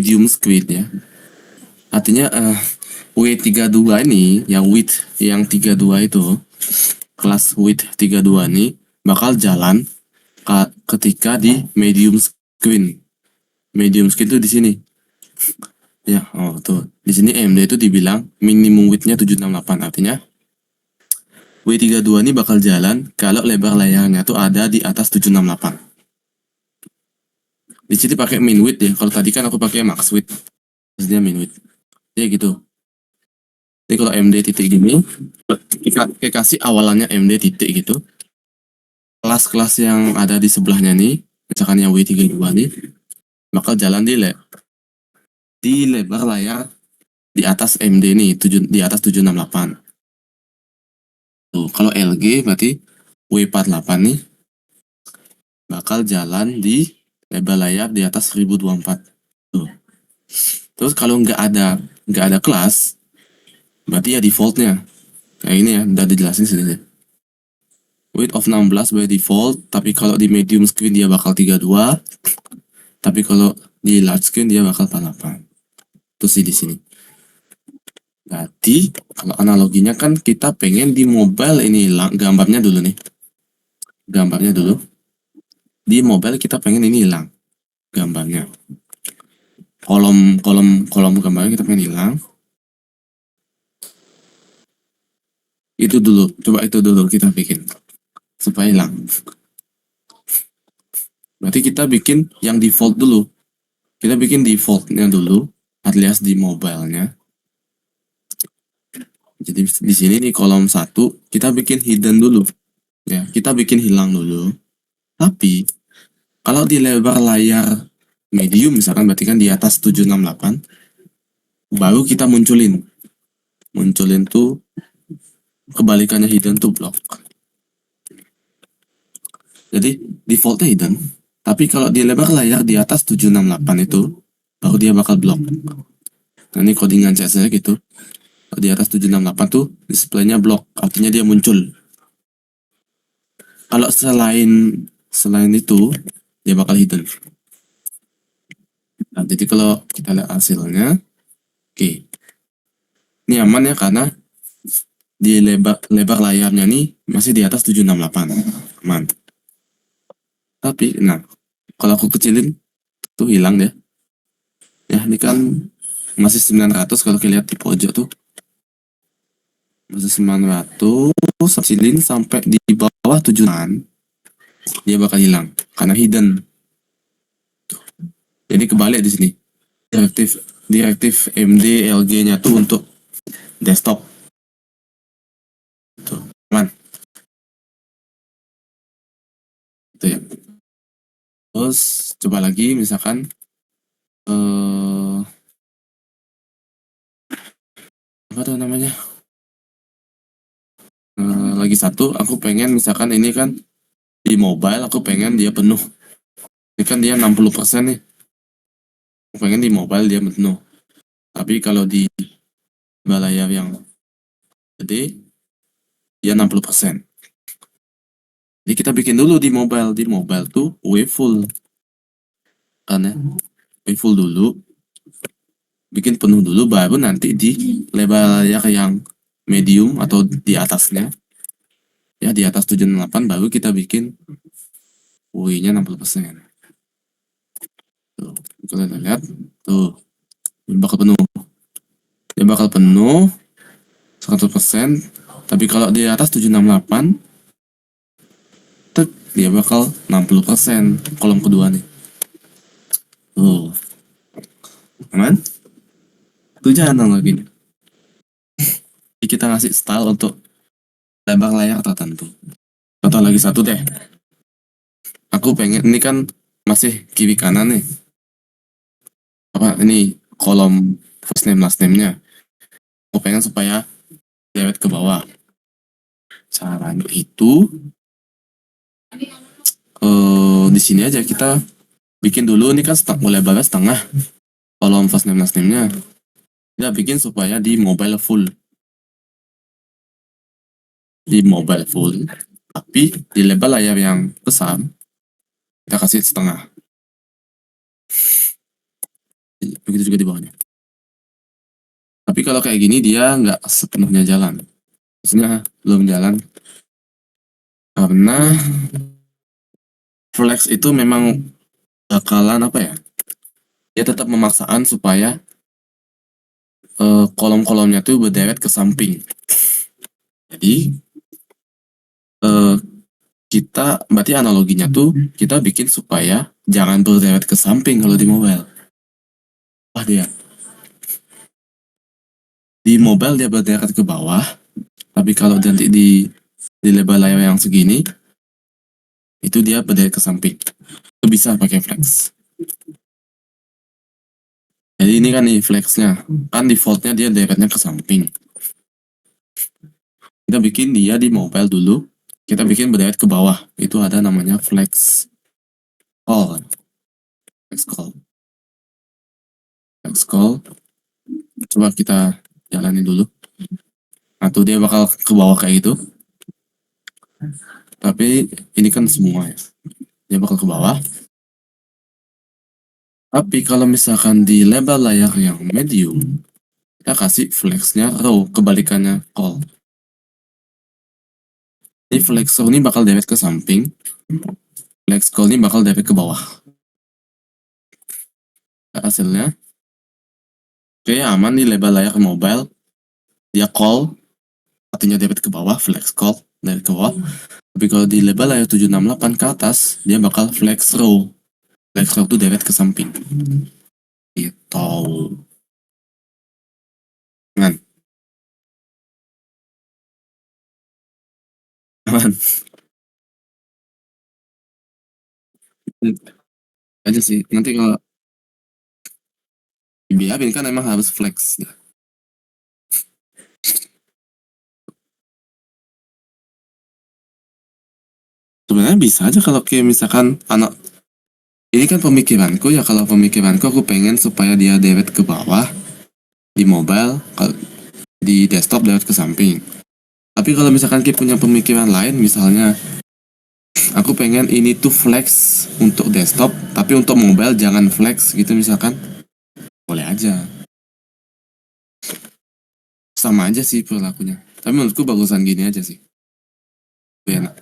medium screen ya. Artinya W32 ini, yang width yang 32 itu, kelas width 32 ini bakal jalan ketika di medium screen. Medium screen itu di sini. Ya, oh tuh. Di sini AMD itu dibilang minimum width-nya 768. Artinya W32 ini bakal jalan kalau lebar layarnya tuh ada di atas 768. Di sini pakai min width ya. Kalau tadi kan aku pakai max width. Terus dia min width. Ya gitu. Jadi kalau AMD titik gini, kita kasih awalannya AMD titik gitu. Kelas-kelas yang ada di sebelahnya nih, misalkan yang W32 nih, bakal jalan di lebar layar di atas AMD nih, di atas 768. Tuh, kalau LG berarti W48 nih bakal jalan di lebar layar di atas 1024. Tuh. Terus kalau nggak ada kelas, berarti ya defaultnya kayak ini ya, udah dijelasin sini. Width of 16 by default, tapi kalau di medium screen dia bakal 32, tapi kalau di large screen dia bakal 48. Itu sih di sini. Berarti kalau analoginya kan kita pengen di mobile ini hilang gambarnya dulu nih. Gambarnya dulu. Di mobile kita pengen ini hilang gambarnya. Kolom gambarnya kita pengen hilang. Itu dulu, coba itu dulu kita bikin supaya hilang. Berarti kita bikin yang default dulu. Kita bikin defaultnya dulu, alias di mobilenya. Jadi di sini nih kolom 1 kita bikin hidden dulu. Ya, kita bikin hilang dulu. Tapi kalau di lebar layar medium misalkan berarti kan di atas 768, baru kita munculin. Munculin tuh kebalikannya hidden tuh block. Jadi defaultnya hidden, tapi kalau di lebar layar di atas 768 itu baru dia bakal block. Nah ini codingan CS-nya gitu. Di atas 768 tuh displaynya block, artinya dia muncul. Kalau selain itu dia bakal hidden. Nah, jadi kalau kita lihat hasilnya, oke. Ini aman ya karena di lebar layarnya nih masih di atas 768. Aman. Tapi nah, kalau aku kecilin tuh hilang deh. Ya, ini kan masih 900 kalau kita lihat di pojok tuh. Masih 900, kecilin sampai di bawah 7-an. Dia bakal hilang karena hidden. Jadi kebalik di sini. Direktif AMD LG-nya tuh untuk desktop. Tuh, aman. Itu ya. Terus coba lagi misalkan apa tuh namanya? Lagi satu, aku pengen misalkan ini kan di mobile aku pengen dia penuh. Ini kan dia 60% nih. Aku pengen di mobile dia penuh. Tapi kalau di layar yang gede dia 60%. Jadi kita bikin dulu di mobile. Di mobile tuh wave full. Kan ya? Wave full dulu. Bikin penuh dulu baru nanti di lebar layar yang medium atau di atasnya. Ya di atas 768 baru kita bikin UI-nya 60%. Tuh, kalian lihat tuh dia bakal penuh. Dia bakal penuh 100%. Tapi kalau di atas 768 dia bakal 60% kolom kedua nih. Tuh. Aman? Itu jangan lagi. Jadi kita ngasih style untuk lebar layar tertentu. Contoh lagi satu deh. Aku pengen, ini kan masih kiri kanan nih. Apa ini kolom first name last name-nya. Aku pengen supaya dewet ke bawah. Caranya itu di sini aja kita bikin dulu, ini kan mulai balas setengah kolom first name last name-nya. Kita bikin supaya di mobile full. Di mobile full. Tapi di lebar layar yang besar kita kasih setengah. begitu juga di bawahnya. Tapi kalau kayak gini dia nggak sepenuhnya jalan, maksudnya belum jalan, karena flex itu memang bakalan apa ya, dia tetap memaksaan supaya kolom-kolomnya tuh berderet ke samping. Jadi kita berarti analoginya tuh kita bikin supaya jangan berderet ke samping kalau di mobile. Wah, dia di mobile dia berderet ke bawah, tapi kalau nanti di lebar layar yang segini itu dia berderet ke samping. Itu bisa pakai flex. Jadi ini kan nih flexnya, kan defaultnya dia deretnya ke samping. Kita bikin dia di mobile dulu, kita bikin berderet ke bawah. Itu ada namanya flex call. Flex call. Flex call. Coba kita jalani dulu. Atau dia bakal ke bawah kayak gitu. Tapi ini kan semua ya. Dia bakal ke bawah. Tapi kalau misalkan di lebar layar yang medium, kita kasih flexnya row, kebalikannya call. Ini flex row ini bakal deret ke samping, flex call ini bakal deret ke bawah. Hasilnya kayak aman di lebar layar mobile, dia call, artinya deret ke bawah, flex call deret ke bawah. Tapi kalau di lebar layar 768 ke atas, dia bakal flex row. Flex row itu deret ke samping. Gitu. Kan? Aman. Aja sih. Nanti kalau dibiarin kan emang harus flex. Sebenarnya bisa aja kalau kayak misalkan anak, ini kan pemikiranku ya, kalau pemikiranku aku pengen supaya dia deret ke bawah di mobile, kalau di desktop deret ke samping. Tapi kalau misalkan kita punya pemikiran lain, misalnya aku pengen ini tuh flex untuk desktop, tapi untuk mobile jangan flex gitu misalkan, boleh aja. Sama aja sih perilakunya. Tapi menurutku bagusan gini aja sih. Lebih enak.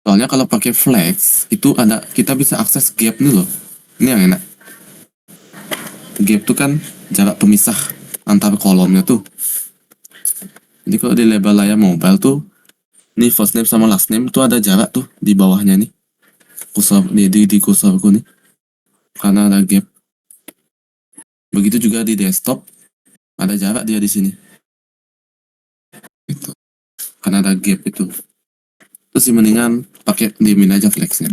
Soalnya kalau pakai flex itu ada, kita bisa akses gap nih loh. Ini yang enak. Gap tuh kan jarak pemisah antar kolomnya tuh. Jadi kalau di lebar layar mobile tuh, nih first name sama last name tuh ada jarak tuh di bawahnya nih. Kursor di kursorku nih. Karena ada gap. Begitu juga di desktop, ada jarak dia di sini. Gitu. Karena ada gap itu. Terus mendingan pakai diemin aja flexnya.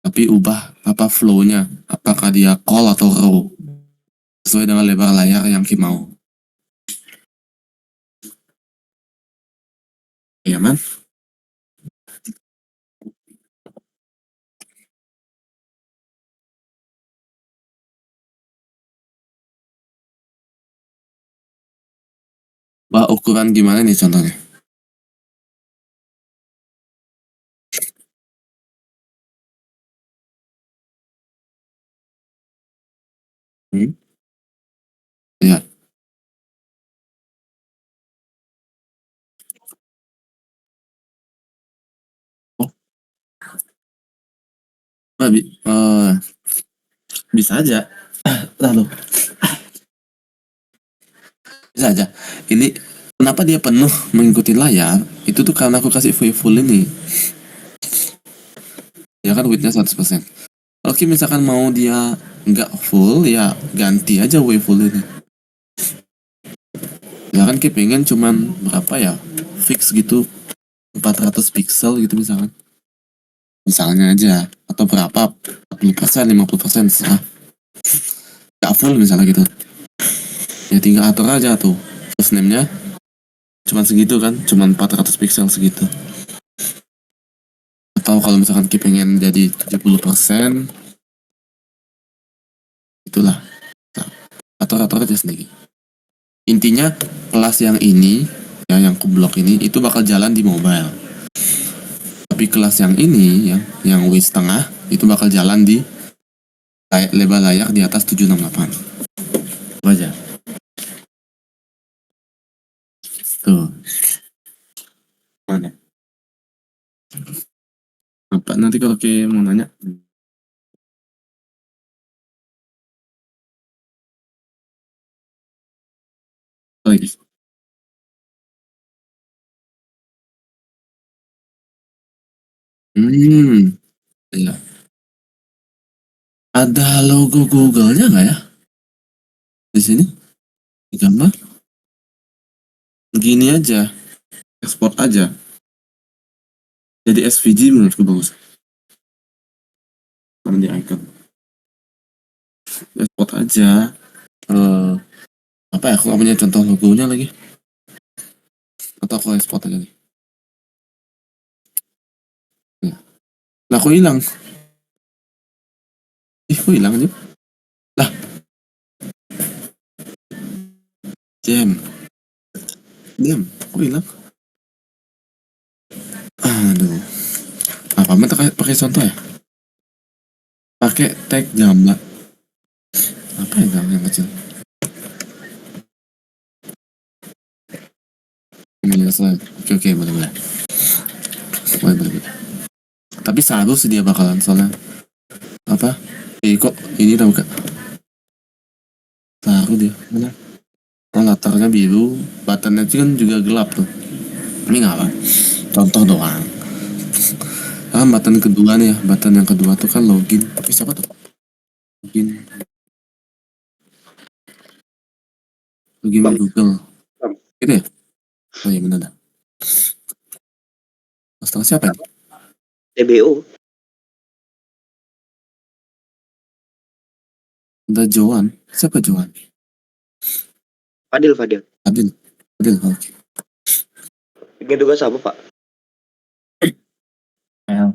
Tapi ubah apa flow-nya, apakah dia call atau row, sesuai dengan lebar layar yang kita mau. Iya man? Bah, ukuran gimana nih contohnya? Hmm? Ya. Oh, bisa aja. Lalu, bisa aja. Ini kenapa dia penuh mengikuti layar? Itu tuh karena aku kasih full ini. Ya kan widthnya 100%. Oke, misalkan mau dia nggak full, ya ganti aja full ini. Ya kan kita pengen cuman berapa ya? Fix gitu, 400 pixel gitu misalkan. Misalnya aja. Atau berapa? 40%, 50%, serah. Nggak full misalnya gitu. Ya tinggal atur aja tuh. First name-nya cuman segitu kan, cuman 400 pixel segitu. Atau kalau misalkan kita pengen jadi 70%, itulah. Atur-atur aja sendiri. Intinya kelas yang ini, ya yang kublok ini, itu bakal jalan di mobile. Tapi kelas yang ini, yang W setengah, itu bakal jalan di lebar layar di atas 768. Itu aja. Tuh. Mana? Apa nanti kalau kayak mau nanya? Apa lagi? Iya. Ada logo Google-nya nggak ya di sini? Di gambar? Begini aja, ekspor aja. Jadi SVG menurutku bagus. Karena di icon. Ekspor aja. Eh, apa ya? Aku nggak punya contoh logonya lagi. Atau aku ekspor aja nih. Lah aku hilang. Kok hilang aja? Lah, jam. Diam. Kok hilang? Aduh. Apa mah pakai contoh ya? Pakai tag gambar. Apa ya gambar yang kecil? Ini selesai. Oke, boleh, boleh. Boleh, boleh, boleh. Tapi seharusnya dia bakalan soalnya apa? Kok ini tau gak? Taruh dia mana? Oh, latarnya biru, buttonnya itu kan juga gelap tuh. Ini nggak apa? Contoh doang. Button kedua nih ya, button yang kedua tuh kan login. Tapi siapa tuh? Login, login Bang, Google. Bang. Gitu ya? Oh iya benar dah. Astaga siapa ini? TBO. Ada Joan. Siapa Joan? Fadil, Fadil. Adil. Adil, oke. Bikin tugas apa, Pak? L.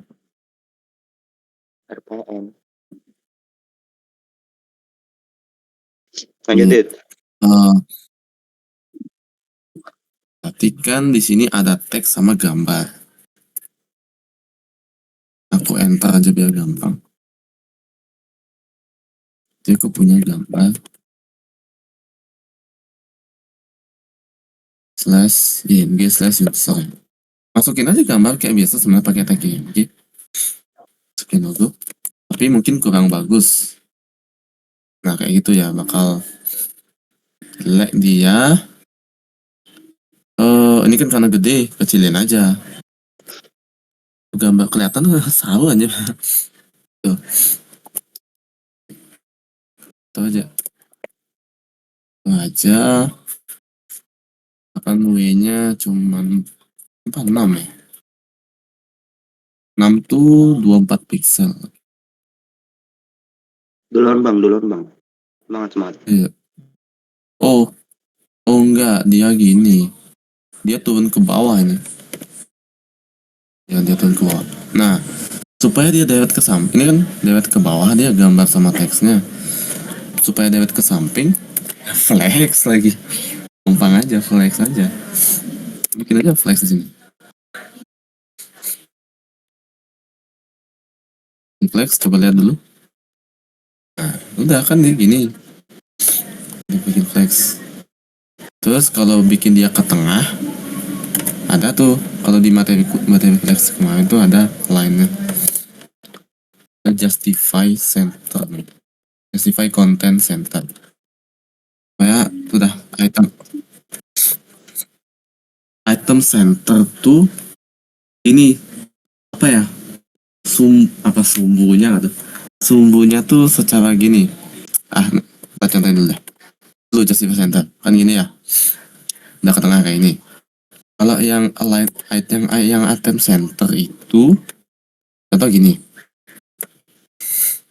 RPM. Lanjutin. Berarti kan di sini ada teks sama gambar. Aku enter aja biar gampang. Jadi aku punya gambar. Slash img slash user. Masukin aja gambar kayak biasa sebenarnya pakai tag img. Masukin logo. Tapi mungkin kurang bagus. Nah kayak gitu ya bakal jelek dia. Ini kan karena gede, kecilin aja. Gambar kelihatan sama aja. Tuh, itu aja. Itu aja. Akan W-nya cuman apa 6 ya? 6 tuh 24 pixel. Duluan, Bang. Semangat, semangat. Iya. Oh, enggak, dia gini. Dia turun ke bawah ini. Ya, dia turun ke bawah. Nah, supaya dia dewet ke samping, ini kan dewet ke bawah, dia gambar sama teksnya. Supaya dewet ke samping, flex lagi. Gampang aja, flex aja. Bikin aja flex di sini. Flex, coba lihat dulu. Nah, udah kan dia gini. Dia bikin flex. Terus kalau bikin dia ke tengah, ada tuh. Kalau di materi flex kemarin tuh ada line-nya. Justify center. Justify content center. Kayak udah item center tuh ini apa ya? Sumbunya tuh? Sumbunya tuh secara gini. Kita contohin dulu deh. Lu justify center kan gini ya. Udah ke tengah kayak ini. Kalau yang align item center itu contoh gini.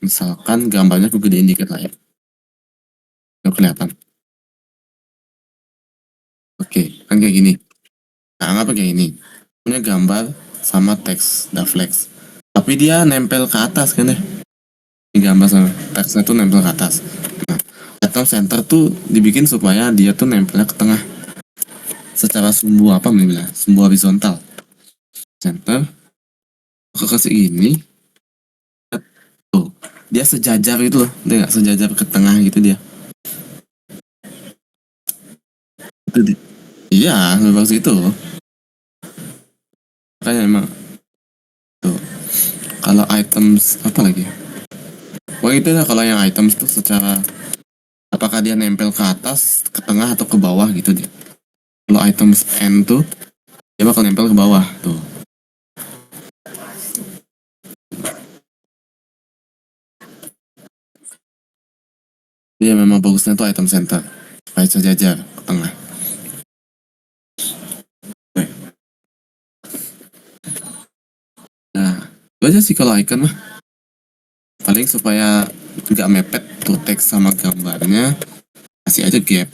Misalkan gambarnya aku gedein dikit lah ya. Biar kelihatan. Oke, kan kayak gini. Nah, anggap kayak gini. Punya gambar sama teks flex. Tapi dia nempel ke atas kan ya. Ini gambar sama teksnya tuh nempel ke atas. Nah, item center tuh dibikin supaya dia tuh nempelnya ke tengah. Secara sumbu apa bilang? Sumbu horizontal. Center. Aku kasih ini. dia sejajar gitu loh, dia nggak sejajar ke tengah gitu dia. Itu iya, memang itu. Makanya emang tuh. Kalau items apa lagi? Oh itu lah kalau yang items tuh secara apakah dia nempel ke atas, ke tengah atau ke bawah gitu dia. Kalau items N tuh dia bakal nempel ke bawah tuh. Dia memang bagusnya tuh item center supaya sejajar ke tengah. Nah, itu aja sih kalau icon mah. Paling supaya nggak mepet tuh teks sama gambarnya, kasih aja gap.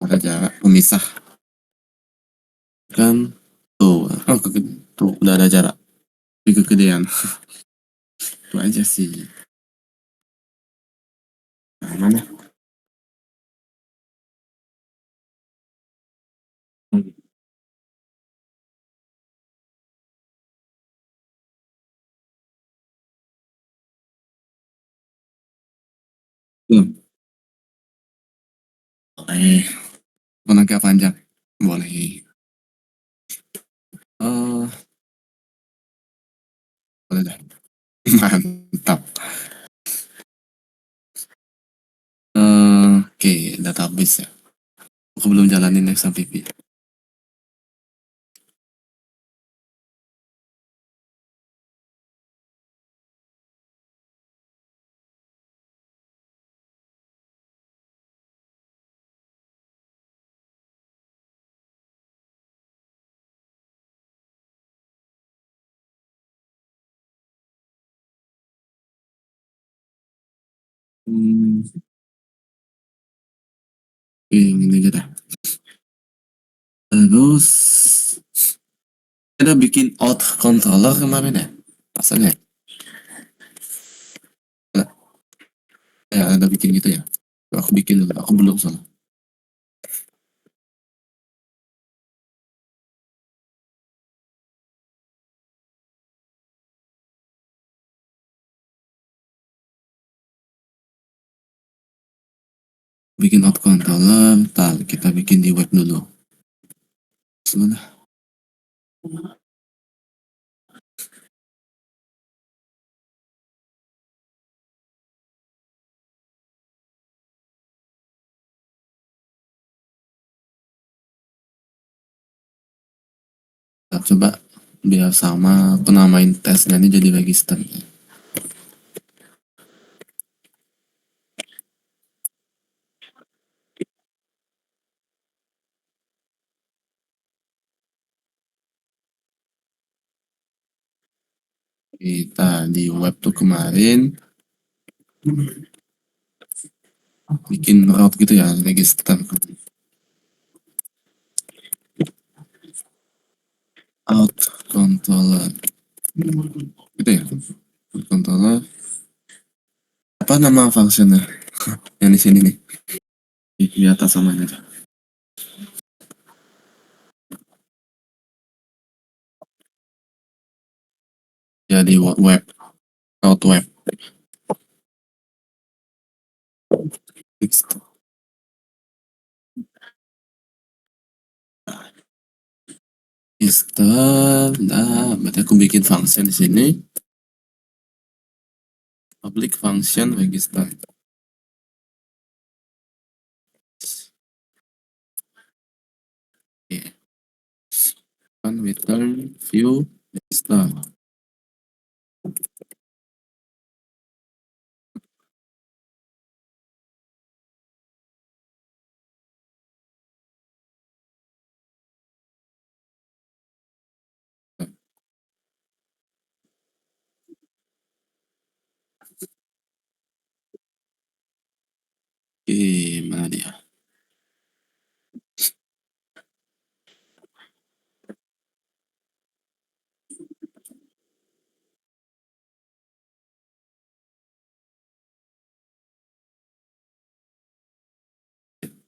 Ada jarak pemisah kan tuh. Oh, tuh udah ada jarak. Tapi kegedean. Itu aja sih. Nah, mana? Belum. Boleh. Mau agak panjang. Boleh. Oh, boleh dah. Mantap. Oke, database ya. Aku belum jalanin XMPP. Hmm, oke, ini aja dah. Terus ada bikin out controller kemarin ya? Pasalnya ya ada bikin gitu ya. Aku bikin dulu, aku belum soalnya. Bikin out controller, tar kita bikin di web dulu. Sebentar. Kita coba biar sama aku namain tesnya ini jadi register. Kita di web tuh kemarin bikin route gitu ya, register out controller gitu ya, out controller apa nama functionnya yang di sini nih di atas sama aja ya di web out web fixed register. Nah berarti aku bikin function di sini, public function register. Oke, kan return view register. Oke, mana dia?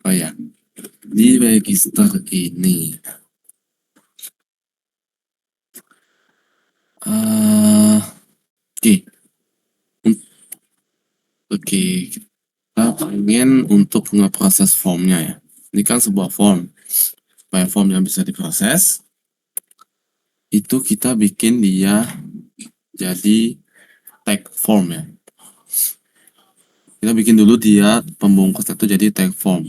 Oh ya, di register ini Oke, oke, kita pengen untuk ngeproses formnya ya. Ini kan sebuah form. Supaya formnya bisa diproses, itu kita bikin dia jadi tag form ya. Kita bikin dulu dia pembungkusnya itu jadi tag form.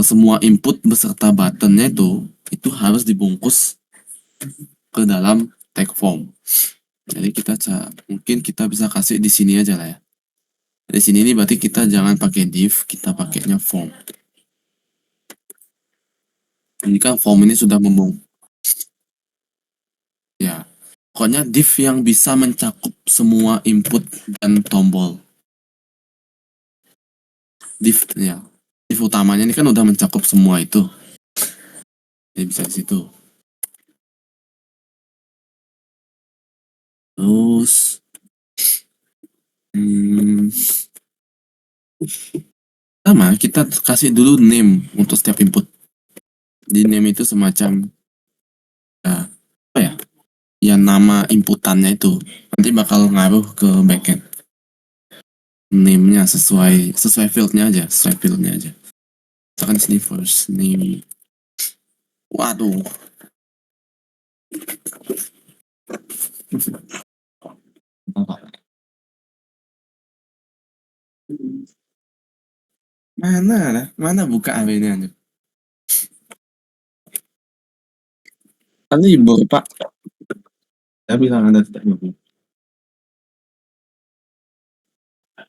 Semua input beserta buttonnya itu harus dibungkus ke dalam tag form. Jadi mungkin kita bisa kasih di sini aja lah ya. Di sini ini berarti kita jangan pakai div, kita pakainya form. Ini kan form ini sudah ya. Pokoknya div yang bisa mencakup semua input dan tombol. Div ya. Div utamanya ini kan udah mencakup semua itu. Jadi bisa di situ. Terus sama kita kasih dulu name untuk setiap input. Di name itu semacam apa ya? Ya nama inputannya itu nanti bakal ngaruh ke backend. Name-nya sesuai fieldnya aja, Misalkan sini first name. Waduh. Mana buka AB-nya aja. Kan libur pak. Saya bilang Anda tidak libur.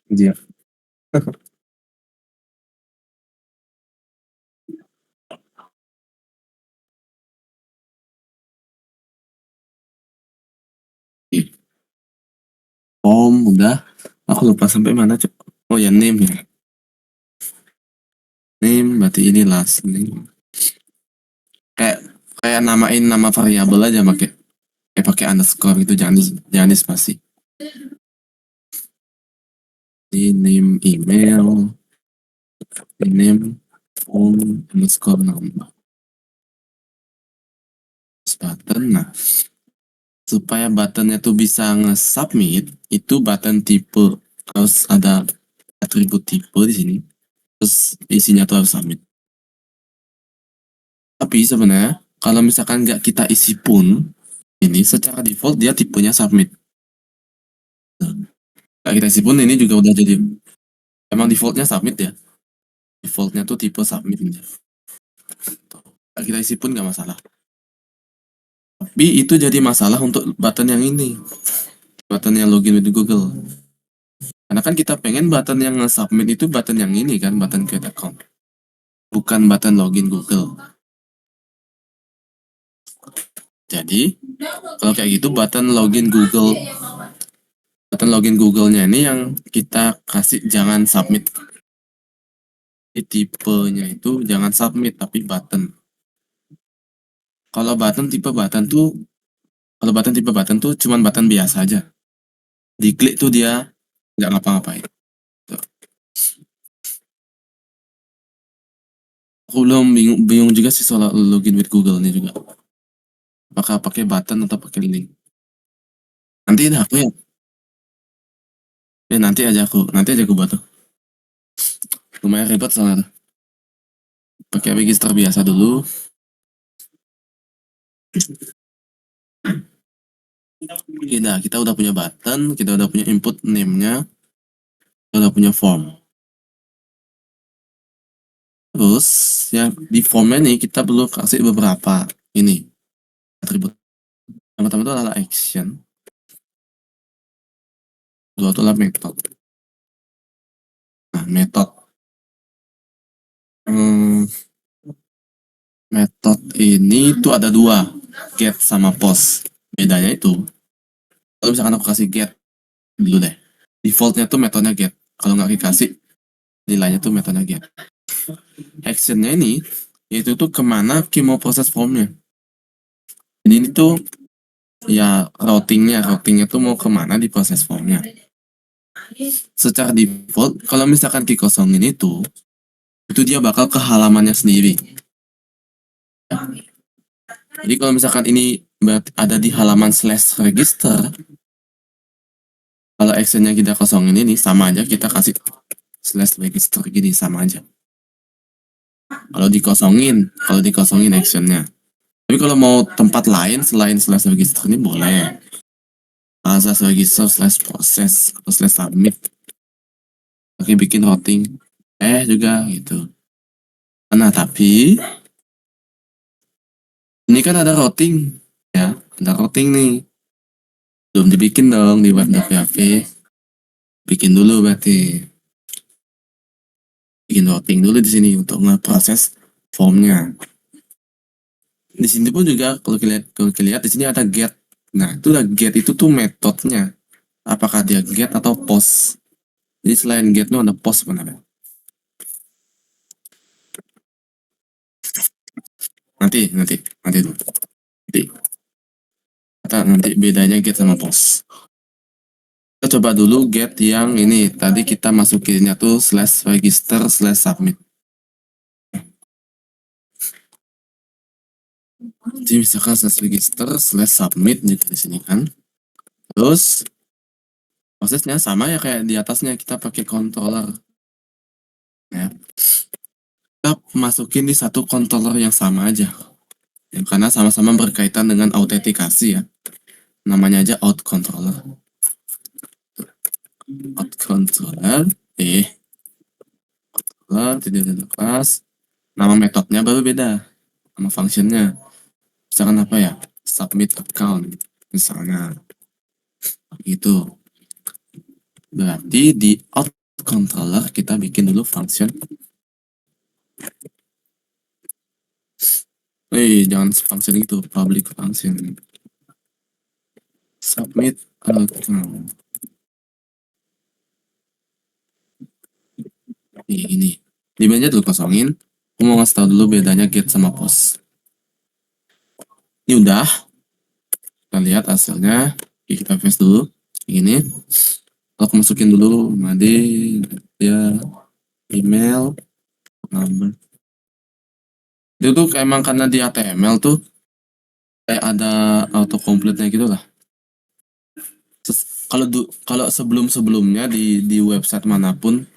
Dia. Form udah. Aku lupa sampai mana cok. Oh ya name ya. Name berarti ini last name. Kayak namain nama variabel aja pakai underscore gitu, jangan di spasi. Di name email, di name phone underscore number. Button, nah supaya buttonnya tuh bisa nge-submit itu button tipe harus ada atribut tipe di sini, terus isinya tuh harus submit. Tapi sebenarnya kalau misalkan nggak kita isi pun ini secara default dia tipenya submit. Nggak kita isi pun ini juga udah jadi emang defaultnya submit ya. Defaultnya tuh tipe submit aja. Nggak kita isi pun nggak masalah. Tapi itu jadi masalah untuk button yang ini, button yang login with Google. Karena kan kita pengen button yang submit itu button yang ini kan, button create account, bukan button login Google. Jadi kalau kayak gitu button login Google-nya ini yang kita kasih jangan submit. Di tipenya itu jangan submit tapi button. Kalau button tipe button tuh cuman button biasa aja. Diklik tuh dia nggak ngapa-ngapain. Aku belum bingung juga sih soal login with Google ini juga. Apakah pakai button atau pakai link? Nanti ada aku ya. Nanti aja aku buat tuh. Lumayan ribet soalnya tuh. Pakai register biasa dulu. Oke, nah kita udah punya button, kita udah punya input name-nya, kita udah punya form. Terus yang di formnya nih kita perlu kasih beberapa ini atribut. Pertama itu adalah action. Kedua itu adalah method. Nah, method ini tuh ada dua, get sama post. Bedanya itu, kalau misalkan aku kasih get dulu deh, defaultnya tuh metodenya get. Kalau nggak dikasih, nilainya tuh metodenya get. Actionnya ini, yaitu tuh kemana Kim mau proses formnya. Jadi ini tuh ya routingnya tuh mau kemana di proses formnya. Secara default, kalau misalkan Ki kosongin itu dia bakal ke halamannya sendiri. Jadi kalau misalkan ini berarti ada di halaman slash register. Kalau actionnya kita kosongin ini sama aja kita kasih slash register gini sama aja. Kalau dikosongin actionnya. Tapi kalau mau tempat lain selain slash register ini boleh. Slash register slash proses atau slash submit. Oke, bikin routing juga gitu. Nah, tapi ini kan ada routing ya, ada routing nih. Belum dibikin dong di web.php. Bikin dulu berarti. Bikin routing dulu di sini untuk ngeproses formnya. Di sini pun juga kalau kalian lihat di sini ada get. Nah, itu get itu tuh metodenya. Apakah dia get atau post? Jadi selain get itu ada post sebenarnya. Nanti dulu. Nanti bedanya get sama post. Kita coba dulu get yang ini. Tadi kita masukinnya tuh slash register slash submit. Jadi misalkan slash register slash submit gitu di sini kan. Terus prosesnya sama ya kayak di atasnya, kita pakai controller. Ya. Kita masukin di satu controller yang sama aja. Ya, karena sama-sama berkaitan dengan autentikasi ya. Namanya aja out controller. Out controller, tidak ada kelas. Nama metodenya baru beda. Nama functionnya. Misalkan apa ya? Submit account. Misalnya. Gitu. Berarti di out controller kita bikin dulu function. Jangan function itu, public function. Submit account. Ini. Di meja dulu kosongin. Aku mau ngasih tau dulu bedanya get sama post. Ini udah. Kita lihat hasilnya. Kita paste dulu. Ini. Aku masukin dulu Made, ya, email, number. Itu tuh emang karena di HTML tuh kayak ada autocomplete-nya gitu lah. Kalau sebelum-sebelumnya di website manapun,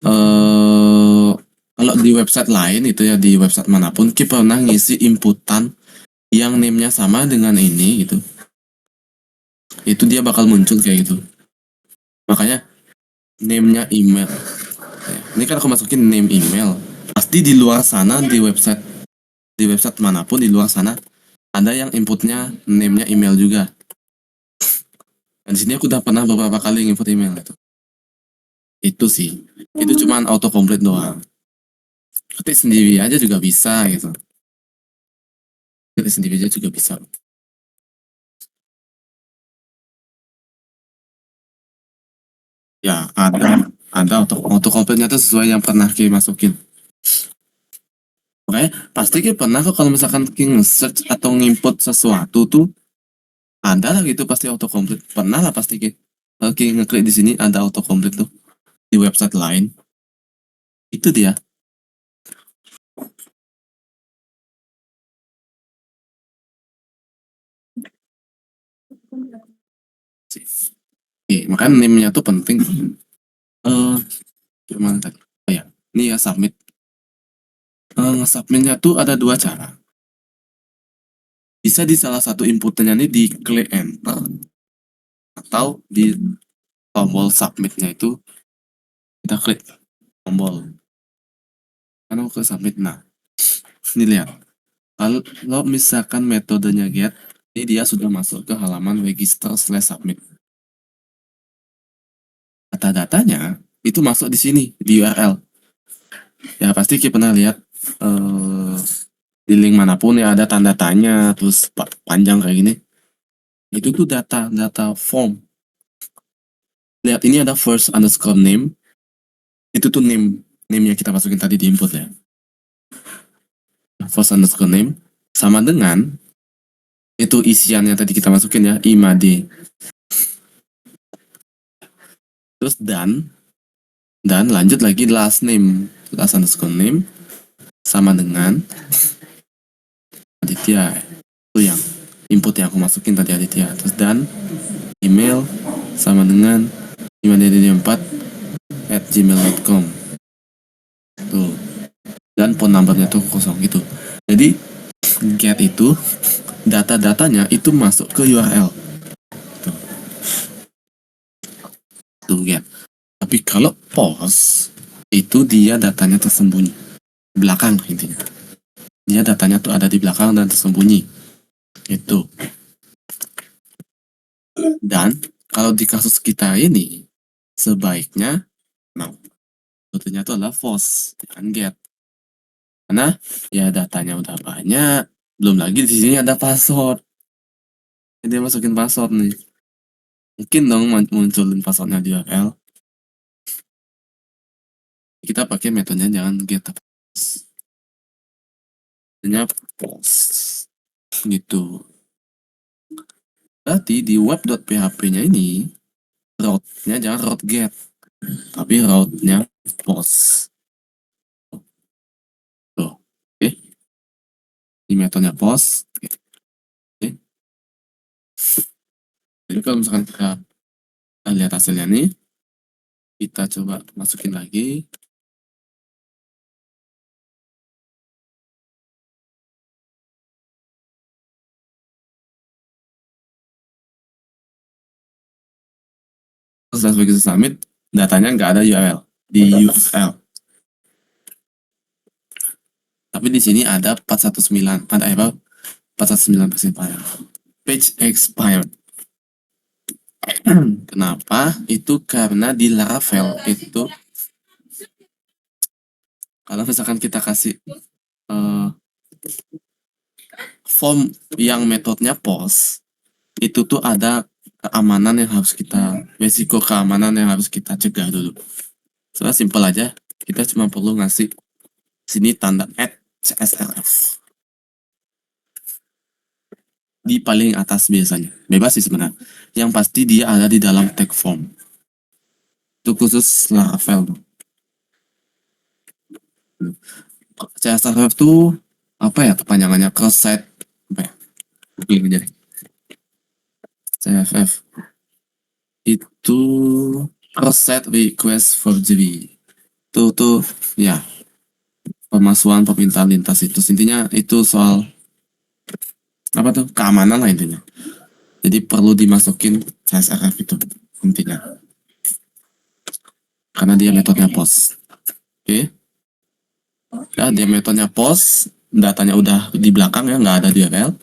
kalau di website lain itu ya, di website manapun kita pernah ngisi inputan yang name-nya sama dengan ini gitu, itu dia bakal muncul kayak gitu. Makanya name-nya email, ini kan aku masukin name email, pasti di luar sana di website manapun di luar sana ada yang inputnya name-nya email juga. Dan di sini aku udah pernah beberapa kali input email itu. Itu sih, itu cuman autocomplete doang. Ketik sendiri aja juga bisa gitu. Ketik sendiri aja juga bisa. Ya, ada autocomplete-nya tuh sesuai yang pernah Ki masukin. Oke, pasti Ki pernah kok kalau misalkan Ki nge-search atau nginput sesuatu tuh ada lah gitu pasti autocomplete. Pernah lah pasti Ki. Kalau Ki ngeklik di sini ada autocomplete tuh di website lain. Itu dia. Makanya name-nya tuh penting. Gimana tadi? Oh ya, ini ya submit. Nge-submitnya tuh ada dua cara. Bisa di salah satu inputnya nih di klik enter, atau di tombol submitnya itu kita klik tombol. Karena mau ke submit. Nah, ini lihat. Kalau misalkan metodenya get, ini dia sudah masuk ke halaman register slash submit. Data-datanya itu masuk di sini di URL. Ya pasti kita pernah lihat di link manapun ya ada tanda tanya terus panjang kayak gini. Itu tuh data form. Lihat ini ada first underscore name. Itu tuh name yang kita masukin tadi di input ya. First underscore name sama dengan itu isiannya tadi kita masukin ya, imade. Terus dan lanjut lagi last underscore name sama dengan Aditya. Itu yang input yang aku masukin tadi Aditya. Terus dan email sama dengan 524@gmail.com. Tuh. Dan phone numbernya tuh kosong gitu. Jadi get itu data-datanya itu masuk ke URL. Tuh get. Tapi kalau post itu dia datanya tersembunyi belakang intinya. Dia datanya tuh ada di belakang dan tersembunyi. Itu. Dan kalau di kasus kita ini sebaiknya nah betulnya itu adalah false dan get. Karena ya datanya udah banyak, belum lagi di sini ada password. Jadi dia masukin password nih. Mungkin dong munculin passwordnya di URL. Kita pakai metodenya jangan get tapi post. Metodenya post. Gitu. Berarti di web.php-nya ini route-nya jangan route get, tapi route-nya post. Tuh. Oke. Di metodenya post. Oke. Jadi kalau misalkan kita lihat hasilnya nih, kita coba masukin lagi. Terus begitu submit, datanya nggak ada URL di URL. Tapi di sini ada 419, ada apa? 419 expired. Page expired. Kenapa? Itu karena di Laravel itu kalau misalkan kita kasih eh, form yang metodenya post, itu tuh ada keamanan yang harus kita, resiko keamanan yang harus kita cegah dulu. Soalnya simpel aja, kita cuma perlu ngasih sini tanda @CSRF di paling atas biasanya. Bebas sih sebenarnya. Yang pasti dia ada di dalam tag form. Itu khusus Laravel. CSRF tuh apa ya kepanjangannya? Cross site apa ya? Googling aja deh. CSRF itu cross site request forgery. Itu tuh ya pemalsuan permintaan lintas itu. Intinya itu soal apa tuh keamanan lah intinya. Jadi perlu dimasukin CSRF itu intinya. Karena dia metodenya post. Oke. Ya, dia metodenya post, datanya udah di belakang ya, nggak ada di URL.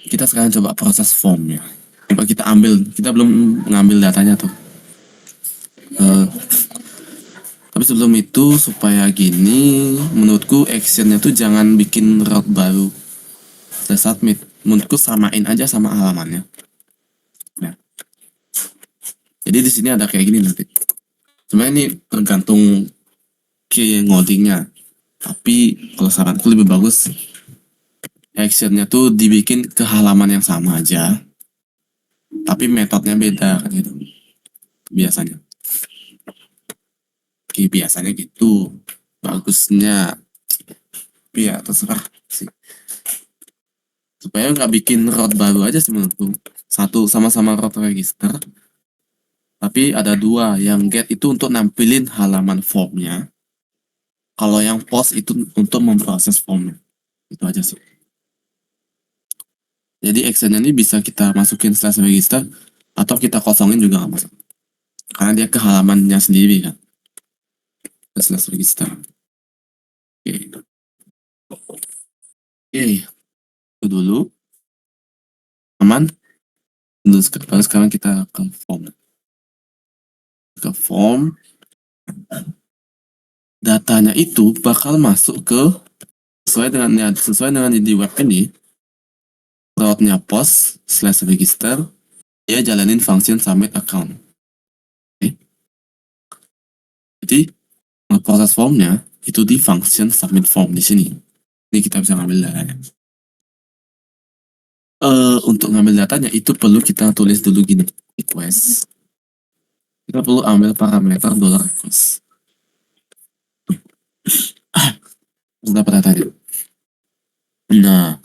Kita sekarang coba proses formnya. Coba kita ambil, kita belum ngambil datanya tuh. Tapi sebelum itu supaya gini, menurutku actionnya tuh jangan bikin route baru. Saya submit, menurutku samain aja sama halamannya. Nah, jadi di sini ada kayak gini nanti. Sebenarnya ini tergantung key ngodingnya. Tapi kalau saranku lebih bagus actionnya tuh dibikin ke halaman yang sama aja. Tapi metodenya beda kan gitu. Biasanya. Oke, biasanya gitu. Bagusnya. Tapi ya terserah sih. Supaya nggak bikin route baru aja sih menurutku. Satu sama-sama route register. Tapi ada dua. Yang get itu untuk nampilin halaman formnya. Kalau yang post itu untuk memproses formnya. Itu aja sih. Jadi actionnya ini bisa kita masukin slash register. Atau kita kosongin juga nggak masalah. Karena dia ke halamannya sendiri kan. Slash register. Oke. Oke. Itu dulu. Aman. Baru sekarang kita ke form. Ke form. Datanya itu bakal masuk ke sesuai dengan di web ini. Route-nya post slash register. Dia jalanin function submit account. Oke. Jadi proses formnya itu di function submit form di sini. Ini kita bisa ngambil datanya. Untuk ngambil datanya itu perlu kita tulis dulu gini request. Kita perlu ambil parameter $request. Dapat datanya. Nah,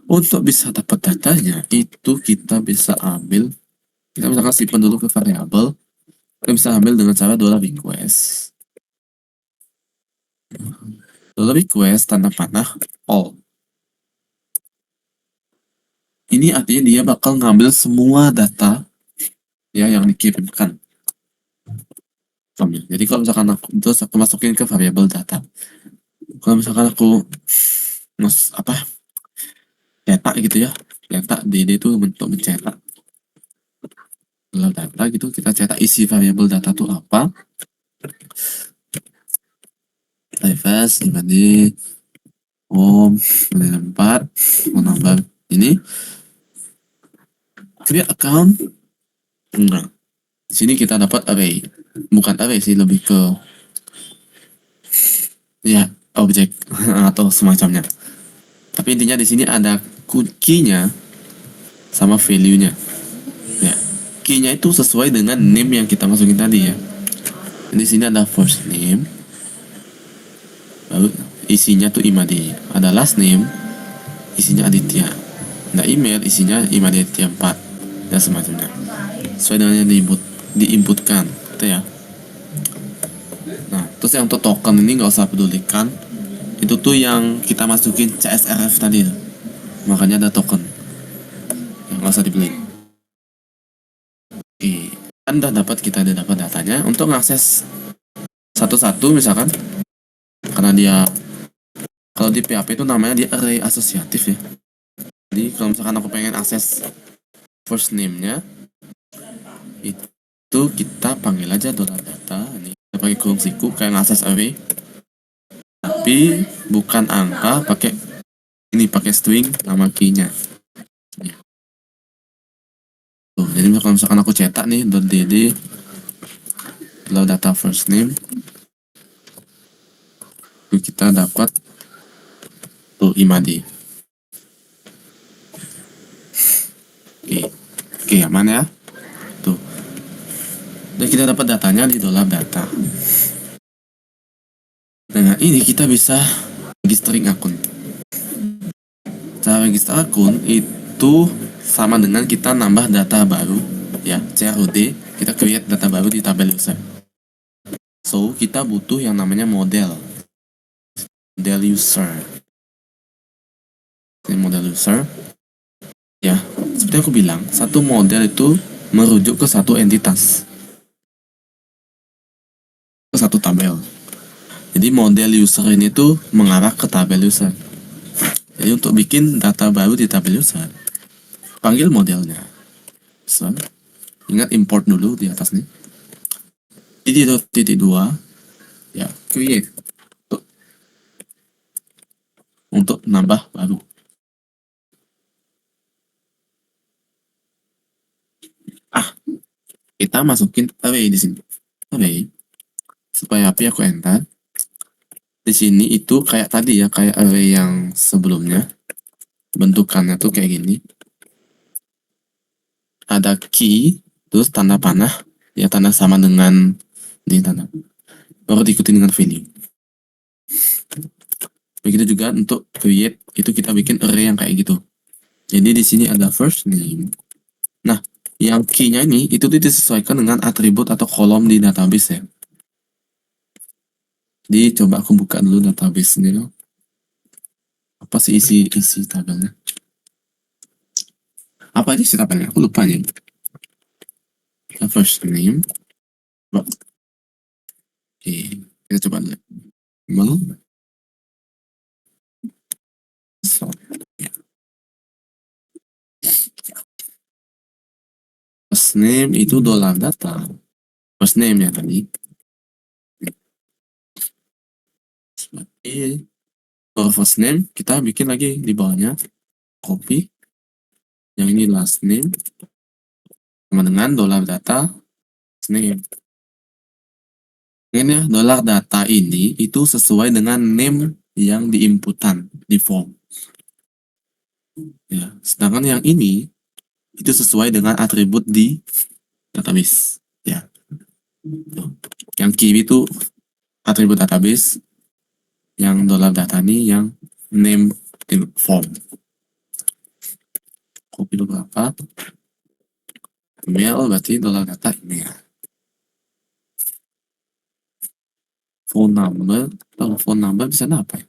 untuk bisa dapat datanya itu kita bisa ambil, kita misalkan simpan dulu ke variabel, kita bisa ambil dengan cara $request. $request tanda panah all. Ini artinya dia bakal ngambil semua data ya yang dikirimkan. Jadi kalau misalkan aku masukin ke variabel data, kalau misalkan aku cetak gitu ya, cetak dd itu bentuk mencetak data gitu, kita cetak isi variabel data itu apa, types di home 4 menambah ini create account. Enggak, di sini kita dapat array, bukan array sih, lebih ke ya objek atau semacamnya. Tapi intinya di sini ada key-nya sama value-nya. Ya, key-nya itu sesuai dengan name yang kita masukin tadi ya. Di sini ada first name, lalu isinya tuh Imadi. Ada last name, isinya Aditya. Ada email, isinya Imaditya 4 dan semacamnya. Sesuai dengan yang diinputkan, gitu ya. Nah, terus yang untuk token ini nggak usah pedulikan. Itu tuh yang kita masukin CSRF tadi tuh. Makanya ada token. Nggak usah dibeli. Oke, Anda kita dapat datanya untuk mengakses satu-satu misalkan, karena dia kalau di PHP itu namanya dia array asosiatif ya. Jadi kalau misalkan aku pengen akses first name-nya, itu kita panggil aja $data. Ini kita pakai kurung siku kayak ngakses array, tapi bukan angka, pakai string nama key-nya. Tuh, jadi kalau misalkan aku cetak nih .dd lalu data first name, itu kita dapat tuh Imadi. Oke, aman ya. Tuh. Dan kita dapat datanya di $data. Dengan ini kita bisa registering akun. Cara register akun itu sama dengan kita nambah data baru ya, CRUD, kita create data baru di tabel user. So, kita butuh yang namanya model user. Ini model user. Ya, seperti aku bilang, satu model itu merujuk ke satu entitas, ke satu tabel. Jadi model user ini tuh mengarah ke tabel user. Jadi untuk bikin data baru di tabel user, panggil modelnya. So, ingat import dulu di atas nih. Titik 2 ya, create untuk nambah baru. Kita masukin array di sini. Array supaya aku enter. Di sini itu kayak tadi ya, kayak array yang sebelumnya. Bentukannya tuh kayak gini. Ada key, terus tanda panah, ya tanda sama dengan ini tanda. Baru diikuti dengan value. Begitu juga untuk create, itu kita bikin array yang kayak gitu. Jadi di sini ada first name. Nah, yang key-nya ini itu disesuaikan dengan atribut atau kolom di database ya. Jadi coba aku buka dulu database ini. Apa sih isi tabelnya? Apa aja sih tabelnya? Aku lupa nih. First name. Oke, kita coba lihat. First name itu $data. First name ya tadi. Kalau first name kita bikin lagi di bawahnya copy. Yang ini last name sama dengan $data first name. Ini ya, $data ini itu sesuai dengan name yang diinputan di form. Ya, sedangkan yang ini itu sesuai dengan atribut di database ya. Yang kiri itu atribut database, Yang dolar data ini yang name form. Kopi dulu apa? Email berarti dolar data email. Phone number, kalau phone number bisa apa ya?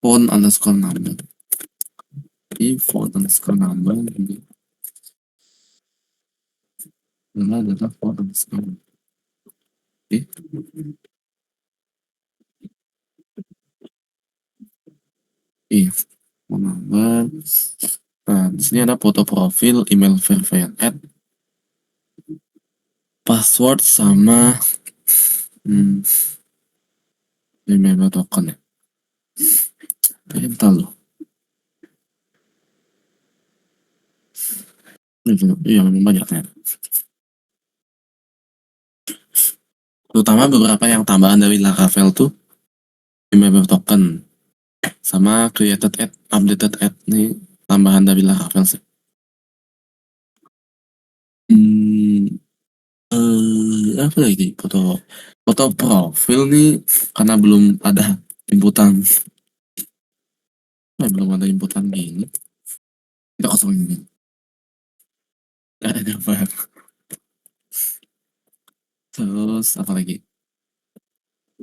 Phone underscore number. Jadi phone underscore number ini adalah phone underscore number. Oke. Iya, phone number. Nah, di sini ada foto profil, email verified add, password sama email token ya. Entar loh. Iya, memang banyak ya. Terutama beberapa yang tambahan dari Laravel tuh email token sama created add, updated add nih tambahan dari Laravel sih. Apa lagi foto foto profil nih karena belum ada inputan, belum ada inputan gini. Kita kosongin ini. Gak ada gambar. Terus apa lagi?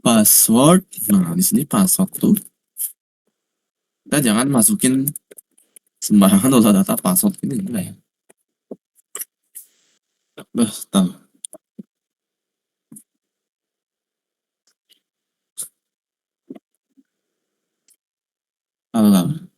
Password. Nah, di sini password tuh kita jangan masukin sembarangan data password ini enggak ya. Tahu. Tahu.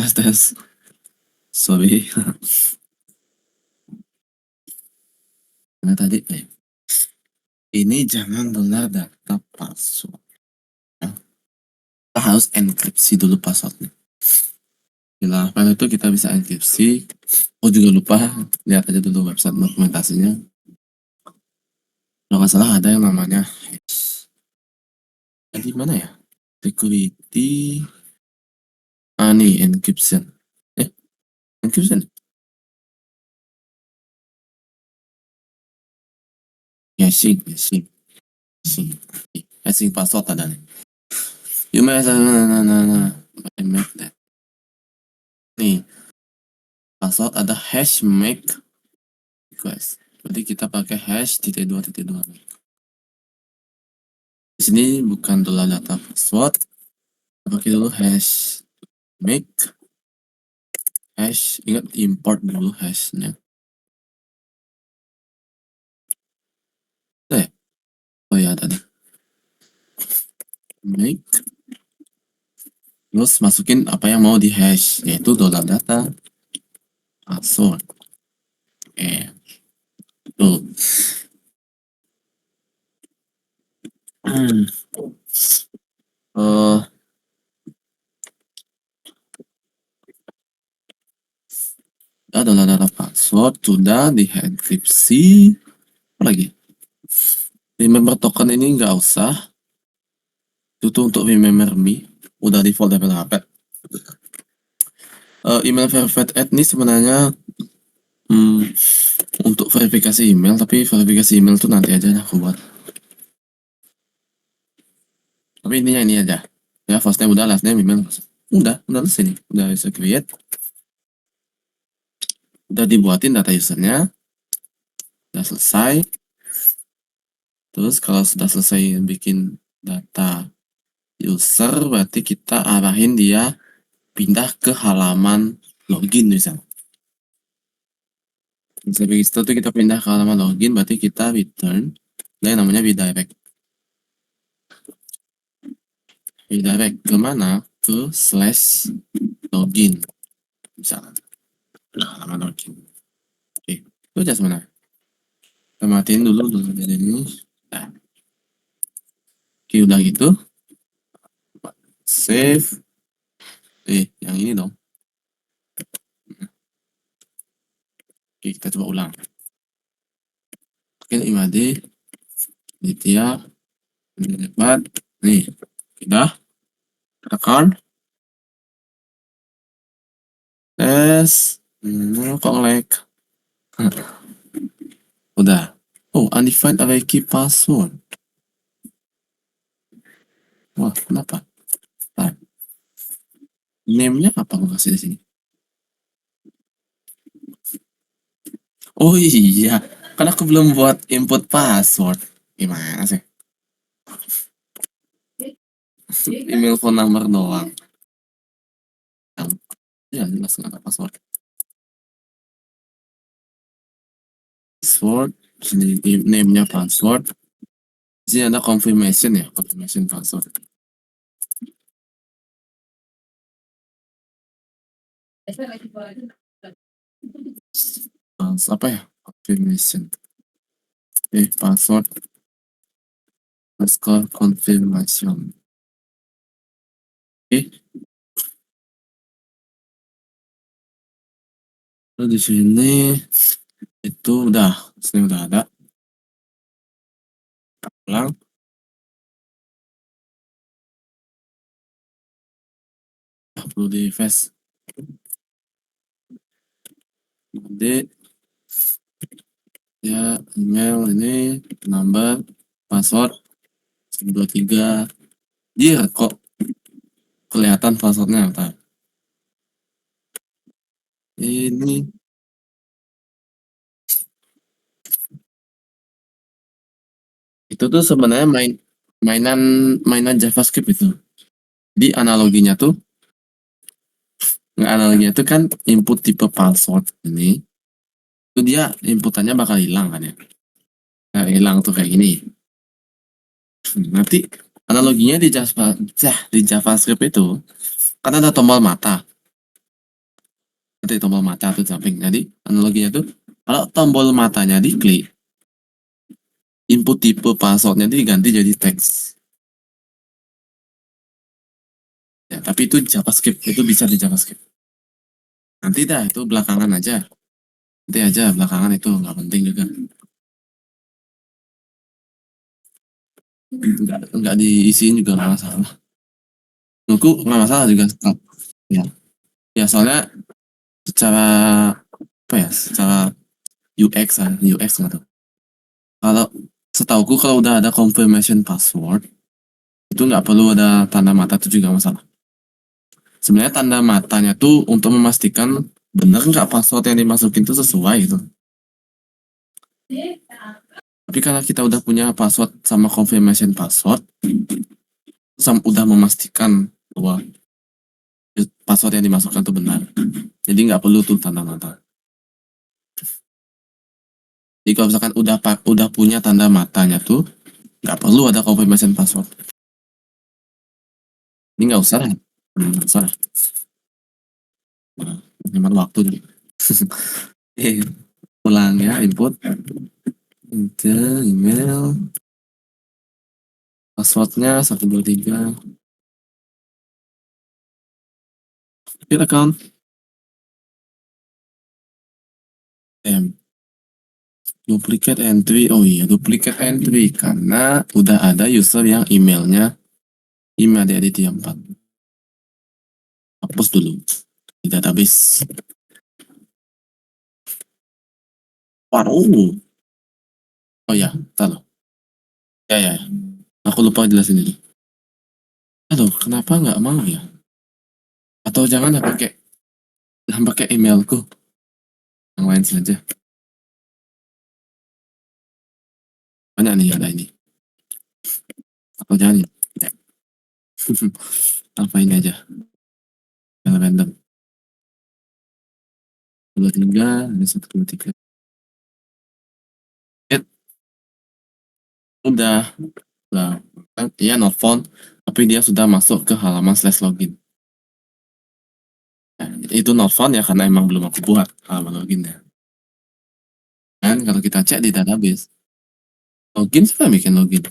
Tes. Sorry. Karena tadi ini jangan dolar data password. Kita harus enkripsi dulu passwordnya. Di Laravel itu kita bisa enkripsi. Aku juga lupa, lihat aja dulu website dokumentasinya. Kalau nggak salah ada yang namanya hash. Di mana ya? Security. Nih, encryption. Encryption. Hashing. Hashing password ada nih. You may make that. Nih, password ada hash make request. Jadi kita pakai hash titik dua. Di sini bukan dolar data password. Kita pakai dulu hash make hash. Ingat import dulu hashnya. Oh ya tadi. Make. Terus masukin apa yang mau di hash, yaitu $data password. Tuh. Eh, adalah data password sudah dienkripsi. Apa lagi? Remember token ini nggak usah. Itu tuh untuk remember me. Udah default dari HP. Email verified add ini sebenarnya untuk verifikasi email, tapi verifikasi email tuh nanti aja aku buat. Tapi intinya ini aja. Ya, first name udah, last name email. Udah selesai nih. Udah bisa create. Udah dibuatin data usernya. Udah selesai. Terus kalau sudah selesai bikin data user, berarti kita arahin dia pindah ke halaman login misalnya. Habis itu kita pindah ke halaman login, berarti kita return. Nah, yang namanya redirect. Redirect kemana? Ke slash login. Misalnya. Nah, halaman login. Oke, itu aja sebenarnya. Kita matiin dulu ini. Nah. Oke, udah gitu. Save. Yang ini dong. Oke, kita coba ulang. Oke, imade. Ditya. Ini dapat. Nih, udah. Tekan. Tes. Kok nge-lag? Udah. Oh, undefined array key password. Wah, kenapa? Nah, name-nya apa gue kasih di sini? Oh iya, kan aku belum buat input password. Gimana sih? Email phone number doang. Ya jelas nggak ada password. Password, sini name-nya password. Di sini ada confirmation ya, confirmation password. Apa ya? Confirmation. Password. Underscore confirmation. Terus di sini itu udah, sini udah ada. Ulang. Perlu di face. Nanti ya email ini number password 123. Iya kok kelihatan passwordnya apa? Ini itu tuh sebenarnya mainan JavaScript itu. Di analoginya tuh kan input tipe password ini itu dia inputannya bakal hilang kan ya. Nah, hilang tuh kayak gini. Nanti analoginya di JavaScript itu kan ada tombol mata. Nanti tombol mata tuh samping. Jadi analoginya tuh kalau tombol matanya diklik, input tipe passwordnya diganti jadi teks. Ya, tapi itu JavaScript, itu bisa di JavaScript. Nanti dah itu belakangan aja. Nanti aja belakangan itu nggak penting juga. Nggak diisiin juga nggak masalah. Menurutku nggak masalah juga. Ya, ya soalnya secara apa ya, secara UX kan, UX nggak tahu. Kalau setauku kalau udah ada confirmation password itu nggak perlu ada tanda mata itu juga masalah. Sebenarnya tanda matanya tuh untuk memastikan benar nggak password yang dimasukin itu sesuai gitu. Tapi karena kita udah punya password sama confirmation password, udah memastikan bahwa password yang dimasukkan itu benar. Jadi nggak perlu tuh tanda mata. Jadi kalau misalkan udah punya tanda matanya tuh, nggak perlu ada confirmation password. Ini nggak usah lah. Nggak usah. Nah, hemat waktu nih. Ulang ya, input email, passwordnya 123, fill account, duplicate entry. Oh iya, duplicate entry karena udah ada user yang emailnya email adik-adik yang 4. Hapus dulu di database. Waduh. Oh ya, tahu. Ya, ya, ya. Aku lupa jelasin ini. Aduh, kenapa nggak mau ya? Atau jangan pakai emailku, yang lain saja. Banyak nih ada ini. Atau jangan ya? Apa ini aja? Yang random. 23, ada 123. Udah. Nah, iya nelfon, tapi dia sudah masuk ke halaman slash login. Nah, itu nelfon ya karena emang belum aku buat halaman loginnya. Dan kalau kita cek di database, login siapa yang bikin login?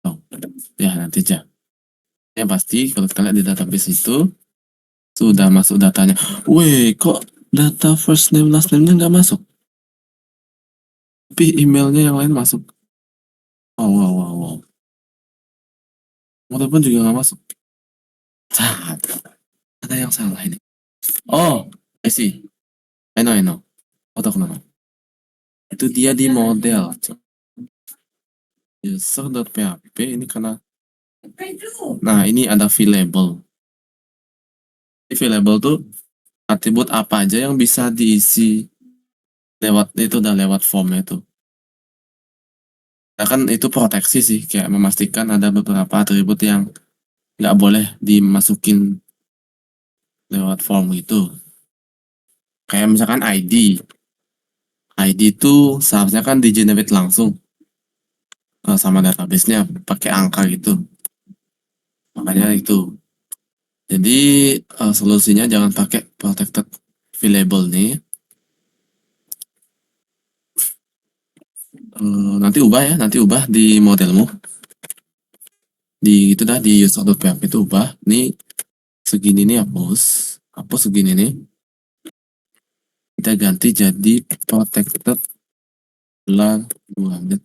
Oh, ya nanti aja. Yang pasti kalau kita lihat di database itu sudah masuk datanya. Weh, kok data first name last name-nya nggak masuk? Tapi emailnya yang lain masuk. Oh, wow, wow, wow. Telepon juga nggak masuk. Ada yang salah ini. Oh, I see. I know. Oh, tahu kenapa. Itu dia di model. User.php ini karena. Nah, ini ada available. Available tuh atribut apa aja yang bisa diisi lewat itu dan lewat formnya itu. Nah, kan itu proteksi sih, kayak memastikan ada beberapa atribut yang nggak boleh dimasukin lewat form itu. Kayak misalkan ID. ID itu seharusnya kan di generate langsung sama database-nya pakai angka gitu. Makanya itu. Jadi solusinya jangan pakai protected available nih. Nanti ubah di modelmu. Di itu dah di user.php itu ubah. Nih segini nih hapus segini nih. Kita ganti jadi protected bulan 200.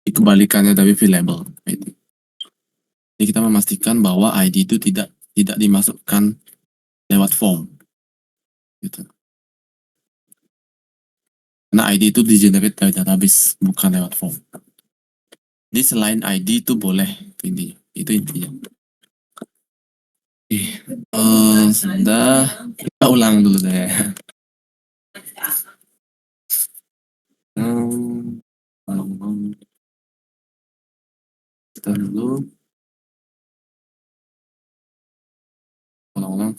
Kebalikannya tapi available. Jadi kita memastikan bahwa ID itu tidak dimasukkan lewat form. Gitu. Karena ID itu di-generate dari database, bukan lewat form. Jadi selain ID itu boleh, itu intinya. Sudah, kita ulang dulu deh. Kita dulu. Ulang-ulang.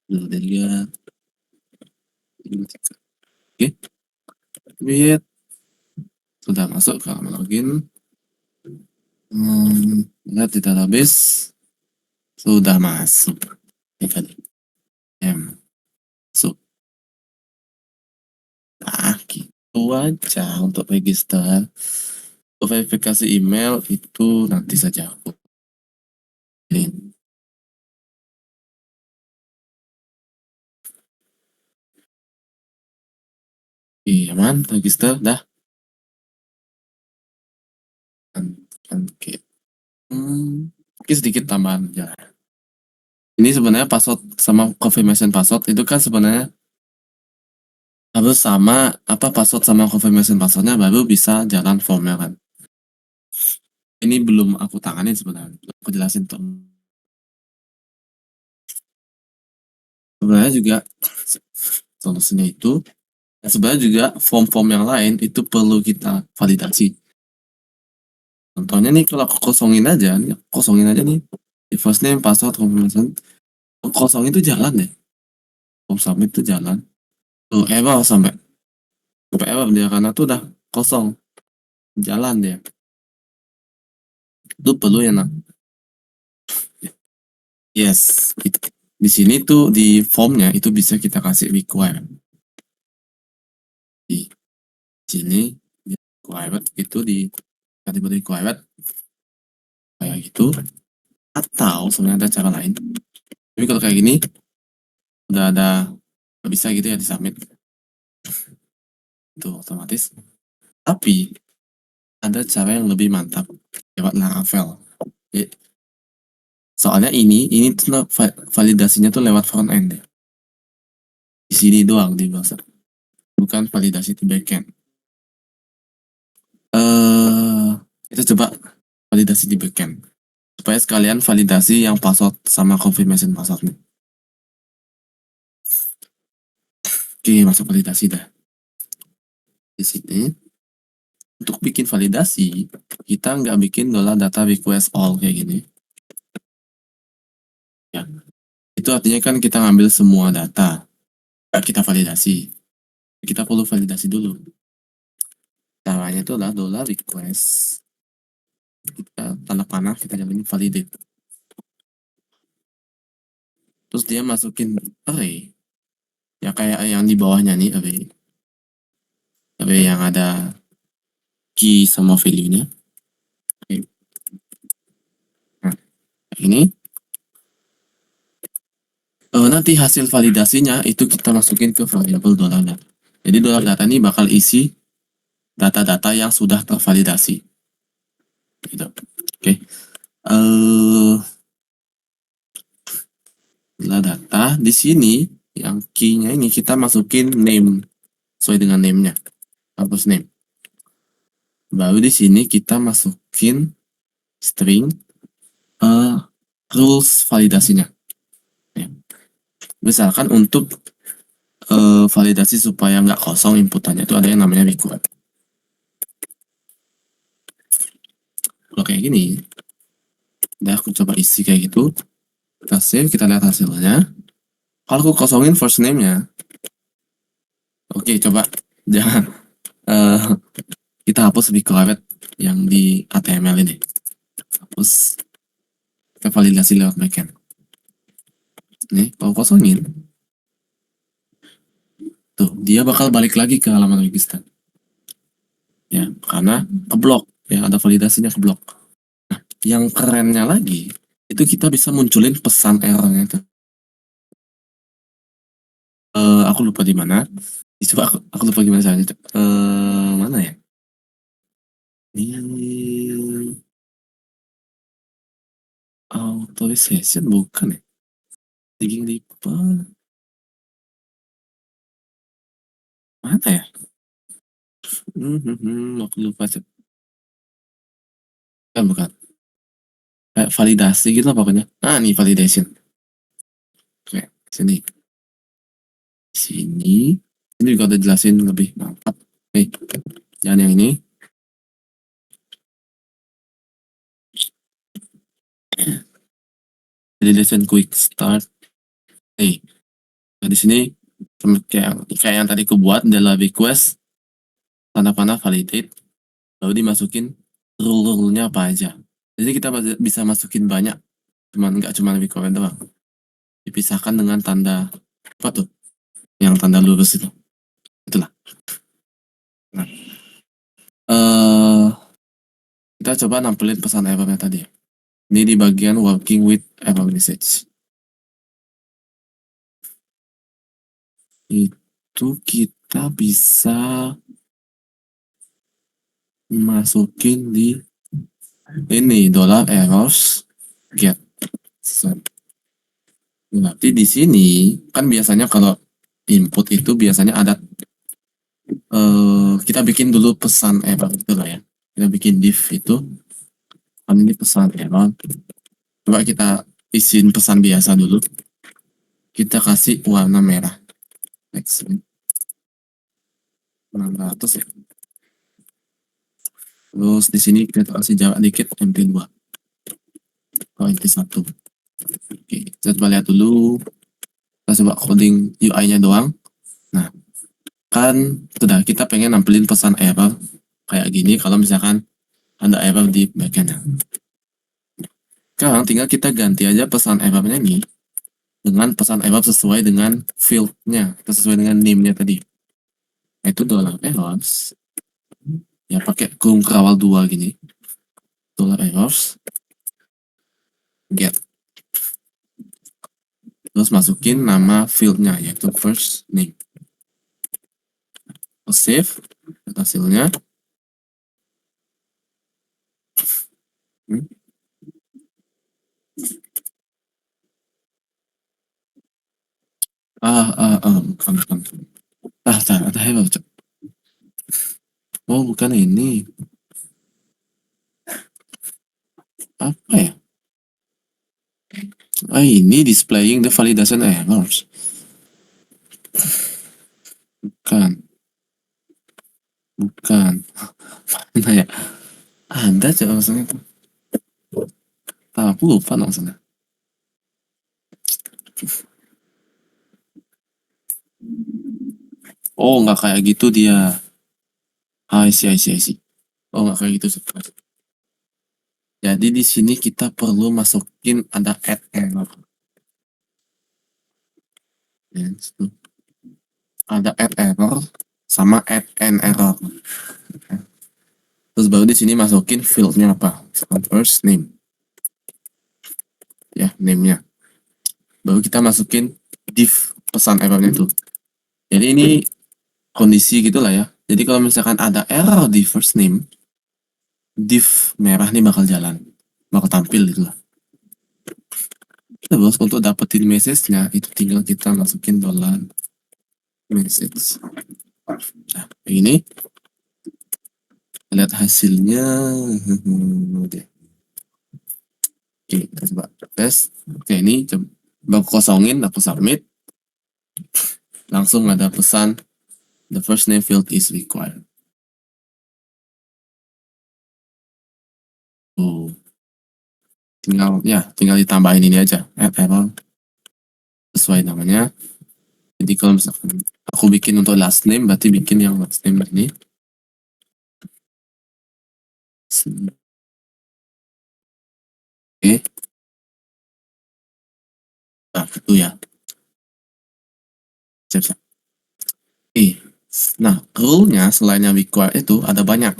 Dulu dia. Oke. Wait. Sudah masuk ke halaman login. Lihat di database. Sudah masuk. Ini tadi. Masuk. Nah, gitu aja untuk register. Untuk verifikasi email itu nanti saja aku. Iya, aman, register, dah. Oke. Oke, sedikit tambahan ya. Ini sebenarnya password sama confirmation password itu kan sebenarnya harus sama password sama confirmation passwordnya baru bisa jalan formnya kan. Ini belum aku tanganin sebenarnya. Aku jelasin tuh. Sebenarnya juga solusinya itu sebenarnya juga form-form yang lain itu perlu kita validasi. Contohnya nih kalau aku kosongin aja nih, di first name, password, confirmation, kosong itu jalan deh. Form submit itu jalan. Tuh error sampai error dia karena tuh udah kosong. Jalan dia. Itu perlu ya nak. Yes. Di sini tuh di formnya itu bisa kita kasih require. Di sini required itu di kategori required kayak gitu, atau sebenarnya ada cara lain. Tapi kalau kayak gini udah ada, nggak bisa gitu ya di submit itu otomatis. Tapi ada cara yang lebih mantap lewat Laravel. Soalnya ini tuh validasinya tuh lewat front end ya. Di sini doang di browser, bukan validasi di backend. Kita coba validasi di backend supaya sekalian validasi yang password sama confirmation password nih. Oke, masuk validasi dah. Di sini untuk bikin validasi kita nggak bikin $data request all kayak gini ya. Itu artinya kan kita ngambil semua data, kita validasi. Kita perlu validasi dulu. Caranya itu adalah $request, kita tanda panah, kita jalanin validate. Terus dia masukin array ya kayak yang di bawahnya nih, array yang ada key sama value-nya. Oke. Nah, ini nanti hasil validasinya itu kita masukin ke variable $data. Jadi $data ini bakal isi data-data yang sudah tervalidasi. Gitu. Oke. Data di sini yang key-nya ini kita masukin name sesuai dengan name-nya. Hapus name. Baru di sini kita masukin string rules validasinya. Ya. Misalkan untuk validasi supaya nggak kosong inputannya itu ada yang namanya required. Kalau kayak gini, udah aku coba isi kayak gitu, kita save, kita lihat hasilnya. Kalau aku kosongin first name-nya, oke, coba jangan kita hapus required yang di HTML ini. Hapus, kita validasi lewat backend. Nih, kalau kosongin, tuh dia bakal balik lagi ke halaman register. Ya, karena keblok, ya ada validasinya keblok. Nah, yang kerennya lagi, itu kita bisa munculin pesan errornya itu. Aku lupa di mana. Coba aku lupa gimana caranya. Mana ya? Ini authorization bukan ya? Digging deeper. Mana ya? Aku lupa. Bukan. Kayak validasi gitu lah pokoknya. Nah, nih validation. Oke, sini. Sini. Ini juga udah jelasin lebih mantap. Oke, jangan yang ini. Validation quick start. Nih, nah di sini kayak yang tadi aku buat adalah request tanda panah validate, lalu dimasukin rule-nya apa aja. Jadi kita bisa masukin banyak, nggak cuma require doang. Dipisahkan dengan tanda apa tuh? Yang tanda lurus itu. Itulah. Nah, kita coba nampilin pesan errornya tadi. Ini di bagian working with error message. Itu kita bisa masukin di ini $errors get. Berarti di sini kan biasanya kalau input itu biasanya ada kita bikin dulu pesan error itu lah ya. Kita bikin div itu kan ini pesan error. Coba kita isiin pesan biasa dulu. Kita kasih warna merah. Next. 600 ya. Terus di sini kita kasih jarak dikit MP2. Oh, MP1. Oke, Kita coba lihat dulu. Kita coba coding UI-nya doang. Nah, kan sudah kita pengen nampilin pesan error kayak gini kalau misalkan ada error di backend. Sekarang tinggal kita ganti aja pesan errornya nih dengan pesan error sesuai dengan field-nya, sesuai dengan name-nya tadi. Itu $errors. Ya pakai kurung kerawal 2 gini. $errors get. Terus masukin nama field-nya yaitu first name. Save hasilnya. Bukan. Ada error. Oh, bukan ini. Apa ya? Ini displaying the validation errors. Bukan. Mana ya? Ada coba maksudnya tuh. Aku lupa maksudnya. Oh, nggak kayak gitu dia. I see. Oh, nggak kayak gitu. Jadi di sini kita perlu masukin ada add error. Ada add error sama add an error. Terus baru di sini masukin fieldnya apa? First name. Ya, name-nya. Baru kita masukin div pesan errornya itu. Jadi ini kondisi gitulah ya. Jadi kalau misalkan ada error di first name, div merah nih bakal jalan, bakal tampil gitu lah. Terus untuk dapetin message-nya itu tinggal kita masukin $message. Nah, ini lihat hasilnya. Oke, kita coba tes. Oke, ini coba aku kosongin, aku submit. Langsung ada pesan the first name field is required. Oh, tinggal ditambahin ini aja, add error sesuai namanya. Jadi kalau misalkan aku bikin untuk last name, berarti bikin yang last name ini. Oke. Nah, itu ya. Siap. Nah, rule-nya selain yang require itu ada banyak.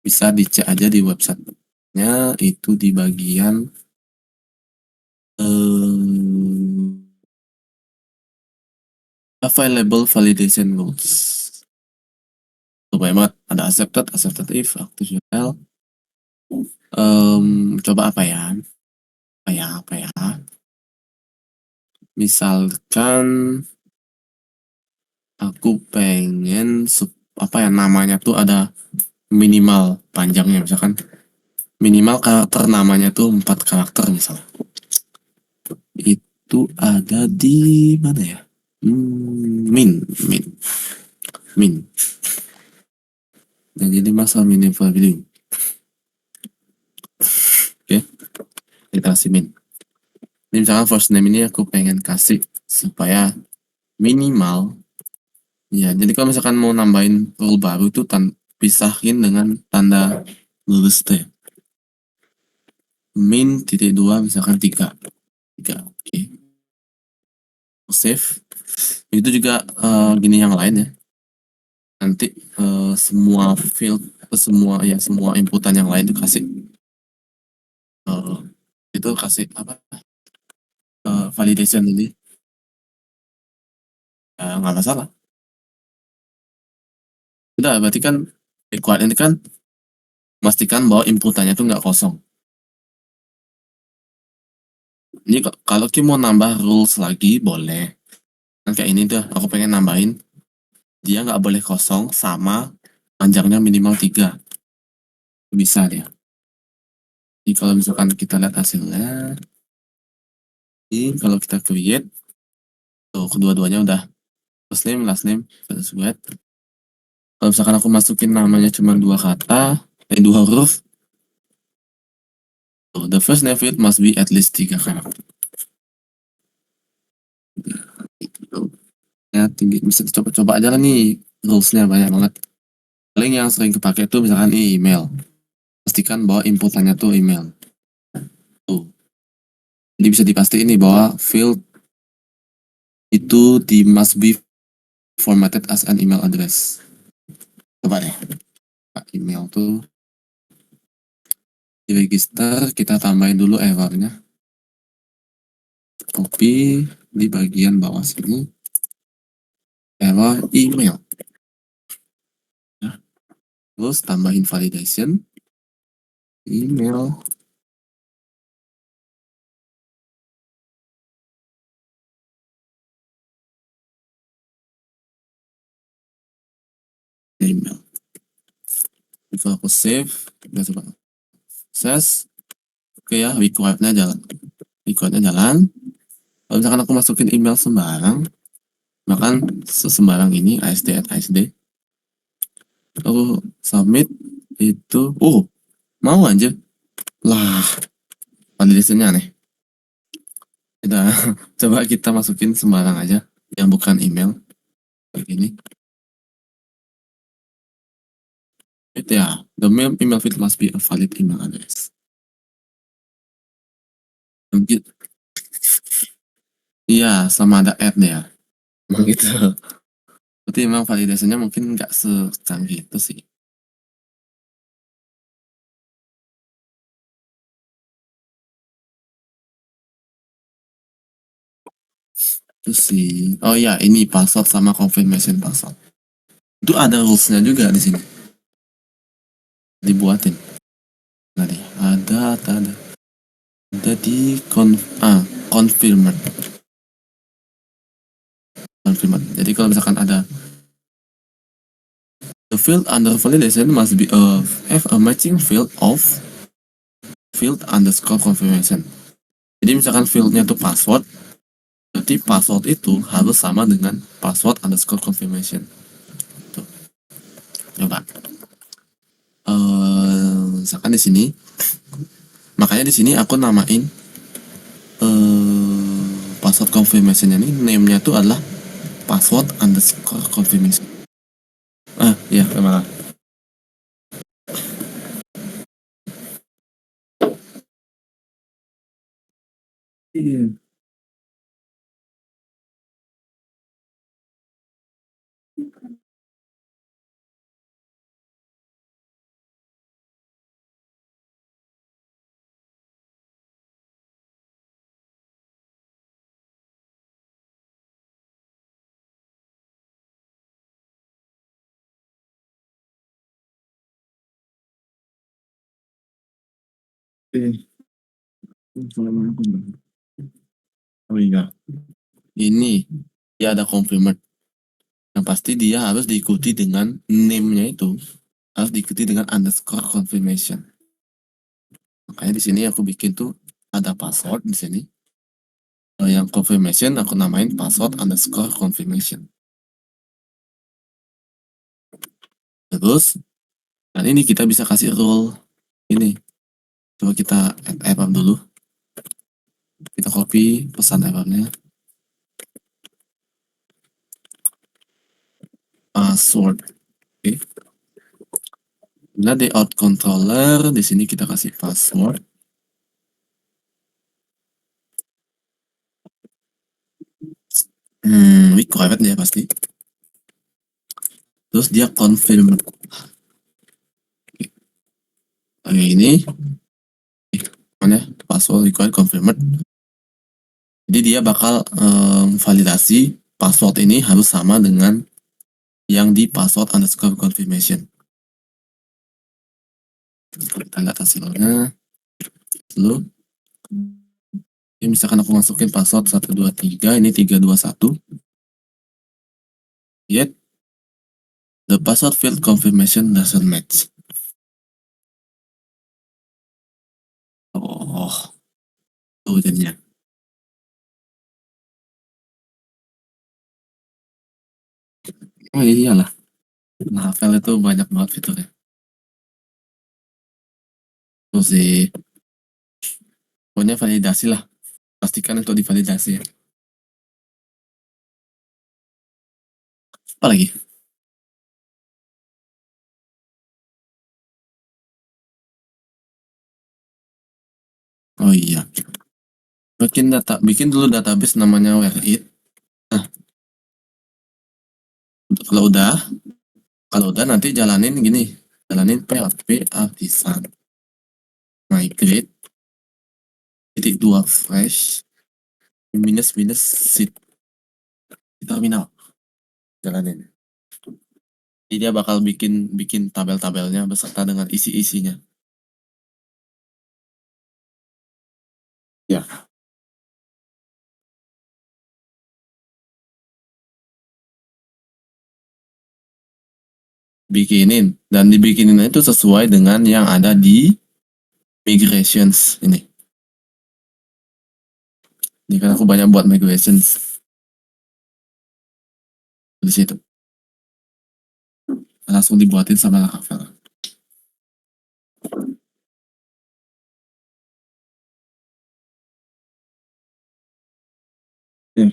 Bisa dicek aja di website-nya, itu di bagian available validation rules. Banyak banget. Ada accepted if, active URL. Coba apa ya? Misalkan aku pengen namanya tuh ada minimal panjangnya, misalkan minimal karakter namanya tuh 4 karakter misalnya. Itu ada di mana ya? Min. Dan jadi masalah meaningful video. Oke, kita kasih min. Ini misalkan first name ini aku pengen kasih supaya minimal. Ya, jadi kalau misalkan mau nambahin rule baru itu pisahin dengan tanda lurus teh. Min titik 2 misalkan 3. Oke. Save. Itu juga gini yang lain ya. Nanti semua field semua inputan yang lain dikasih itu kasih apa validation ini nggak masalah. Udah berarti kan required ini kan pastikan bahwa inputannya tuh nggak kosong. Ini kalau kita mau nambah rules lagi boleh. Kan kayak ini tuh aku pengen nambahin dia nggak boleh kosong sama panjangnya minimal 3. Bisa dia. Jadi kalau misalkan kita lihat hasilnya, ini kalau kita create, tuh kedua-duanya udah first name, last name, sesuai. Kalau misalkan aku masukin namanya cuma 2 kata, 2 huruf, the first name field must be at least 3 karakter. tinggi. Bisa dicoba-coba aja lah nih, rules-nya banyak banget. Paling yang sering kepake tuh misalkan email. Pastikan bahwa inputannya tuh email. Tuh. Jadi bisa dipastiin nih bahwa field itu must be formatted as an email address. Coba deh. Email tuh di register, kita tambahin dulu errornya. Copy di bagian bawah sini. Error email. Ya. Terus tambahin validation. Email. Email. Itu aku save. Udah coba. Sukses. Oke ya, requirednya jalan. Requirednya jalan. Kalau misalkan aku masukin email sembarang, bahkan sesembarang ini asd@asd, aku submit itu, mau aja lah, validasinya aneh. Udah, coba kita masukin sembarang aja yang bukan email kayak gini. Itu ya, the email field must be a valid email address. Mungkin iya, sama ada add ya, emang gitu. Berarti emang validasinya mungkin nggak secanggih itu sih. Itu sih. Oh ya, ini password sama confirmation password. Itu ada rules-nya juga di sini. Dibuatin. Tadi ada. Ada di confirmed. Confirmed. Jadi kalau misalkan ada the field under validation must be have a matching field of field underscore confirmation. Jadi misalkan fieldnya tuh password, berarti password itu harus sama dengan password underscore confirmation. Tuh. Coba. Misalkan di sini, makanya di sini aku namain password confirmationnya nih, name-nya tuh adalah password underscore confirmation. Iya, memang. Iya. Oh iya, ini dia ada confirmed. Yang pasti dia harus diikuti dengan name-nya itu harus diikuti dengan underscore confirmation. Makanya di sini aku bikin tuh ada password di sini. Yang confirmation aku namain password underscore confirmation. Terus, dan ini kita bisa kasih rule ini. Coba kita add error dulu. Kita copy pesan errornya. Password. Oke. Nah, di out controller di sini kita kasih password. Required ya pasti. Terus dia confirm. Ini mana password required confirmed. Jadi dia bakal validasi password ini harus sama dengan yang di password underscore confirmation. Kita lihat hasilnya. Lalu ini misalkan aku masukin password 123, ini 321. Yet the password field confirmation doesn't match. Oh, tuh jadinya. Oh iyalah. Nah, file itu banyak banget fiturnya. Tuh sih. Pokoknya validasi lah. Pastikan itu divalidasi ya. Apa lagi? Oh iya, bikin dulu database namanya where it. Nah, kalau udah nanti jalanin PHP artisan migrate titik dua fresh minus minus seed di terminal, jalanin. Jadi dia bakal bikin bikin tabel-tabelnya beserta dengan isi-isinya. Ya, bikinin dan dibikinin itu sesuai dengan yang ada di migrations ini. Ini kan aku banyak buat migrations di situ. Langsung dibuatin sama Laravel. Ya.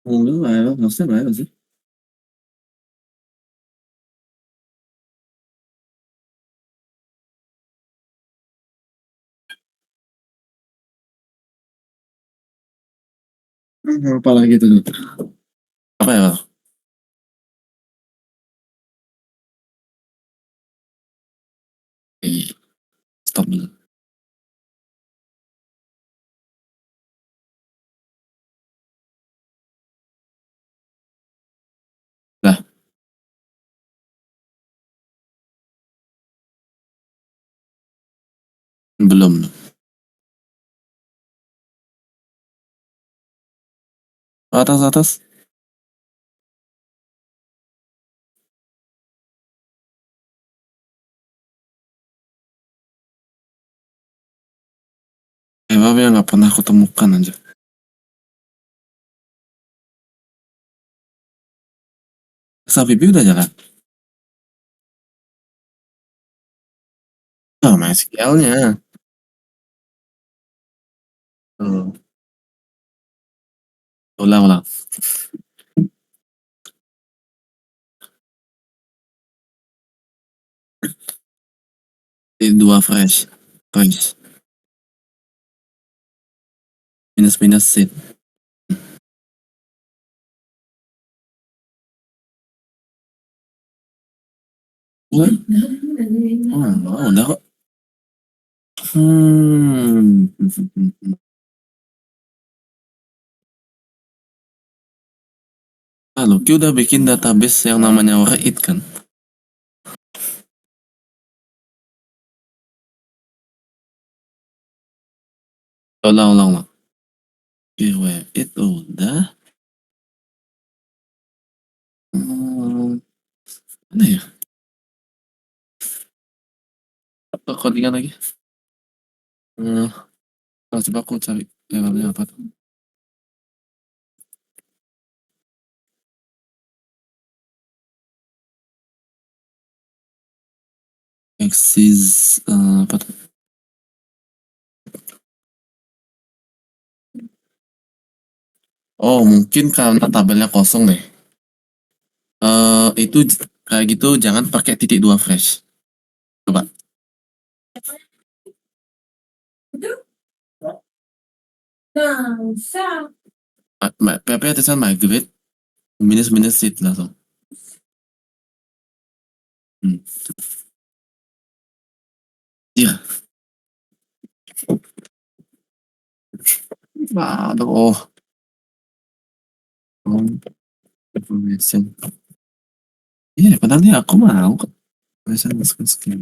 Enggak lah, maksudnya nggak ada sih. Apa lagi tuh? Apa ya? Oke, stop dulu. Lah, belum. Atas atas. Apa yang nggak pernah aku temukan aja. Sapi udah jalan. Oh, MySQL-nya. Oh, ulang ulang. Ini dua fresh. Fresh. Minus minus seed. Udah. Oh, udah kok. Hmm. Ah, Lucky udah bikin database yang namanya Write kan? Ulang, ulang, ulang. Oke, Write udah. Hmm, mana ya? Apa codingan lagi? Hmm, coba aku cari errornya apa tuh? Axis, apa tuh? Oh, mungkin karena tabelnya kosong deh. Itu kayak gitu jangan pakai titik dua fresh. Coba. PP tulisan migrate minus minus seed langsung. Hmm. Iya. Aduh, oh. Information. Iya, padahal dia aku mau kok. Bisa masukin skin.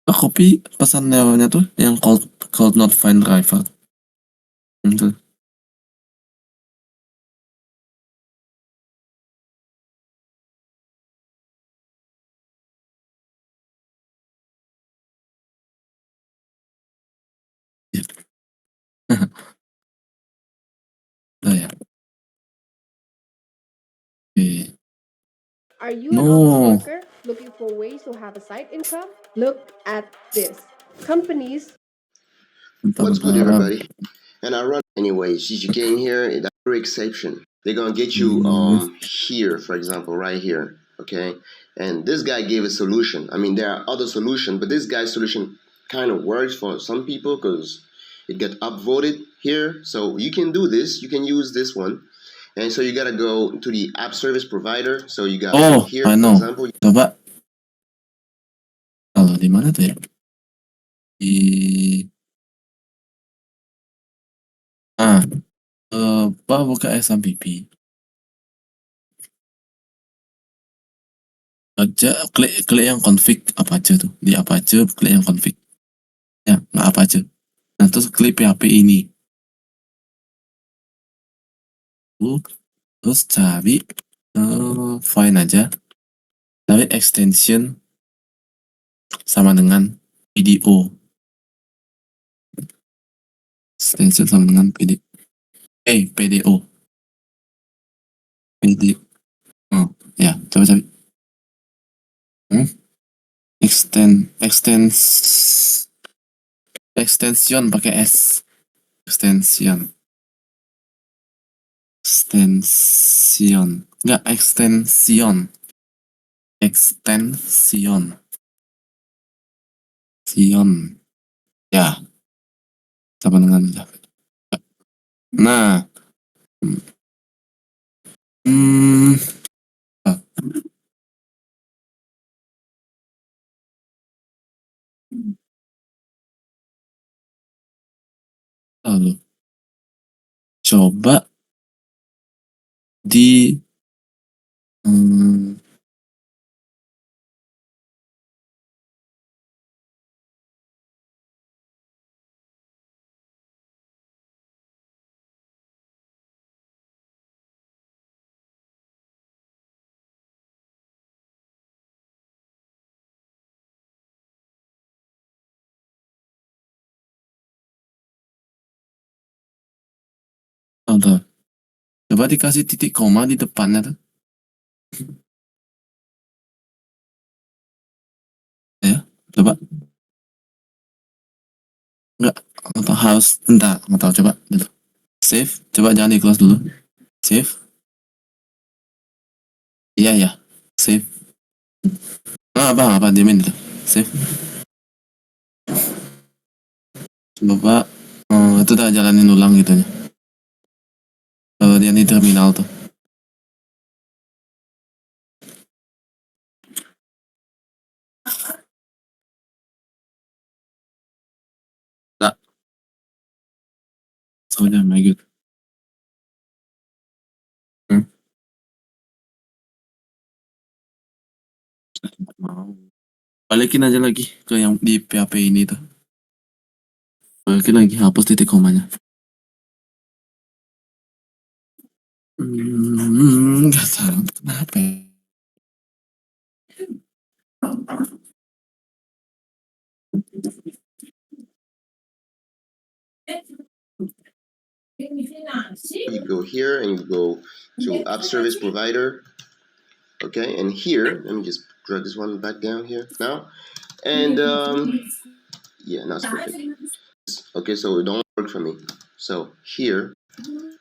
Oh, copy pesan lewatnya tuh yang cold not find driver. Itu. ya? Oke. Are you an No. office worker looking for ways to have a side income? Look at this. Companies What's good, Bentar. everybody? And I run anyways. If you get in here, that's your exception. They're gonna get you here, for example, right here. Okay, and this guy gave a solution. I mean, there are other solutions, but this guy's solution kind of works for some people because it got upvoted here. So you can do this. You can use this one. And so you gotta go to the app service provider. So you got Oh, here, I for know. example. Coba. Kalau di mana tuh ya? Di buka SMPP. Aja klik yang config apa aja tuh. Di apa aja klik yang config. Ya, nggak apa aja. Nah, terus klik PHP ini. Terus cari find aja. Cari extension sama dengan video. Extension sama dengan PDO. PDO. Oh, ya, coba cari. Extension pakai S. Extension. Enggak, extension. Ya. Sama dengan nah. Lalu coba di coba dikasih titik koma di depannya tuh. Ya, coba. Enggak, atau harus entar, nggak tahu, coba dulu. Save, coba jangan di close dulu. Save. Iya, save. Apa diamin dulu. Save. Coba itu udah jalanin ulang gitu ya. Kalau dia di terminal tuh. Enggak. Soalnya my good. Mau. Balikin aja lagi ke yang di PHP ini tuh. Balikin lagi, hapus titik komanya. Nggak tahu kenapa ya. You go here and you go to app service provider. Okay, and here, let me just drag this one back down here now. And yeah, now it's perfect. Okay, so it don't work for me. So here,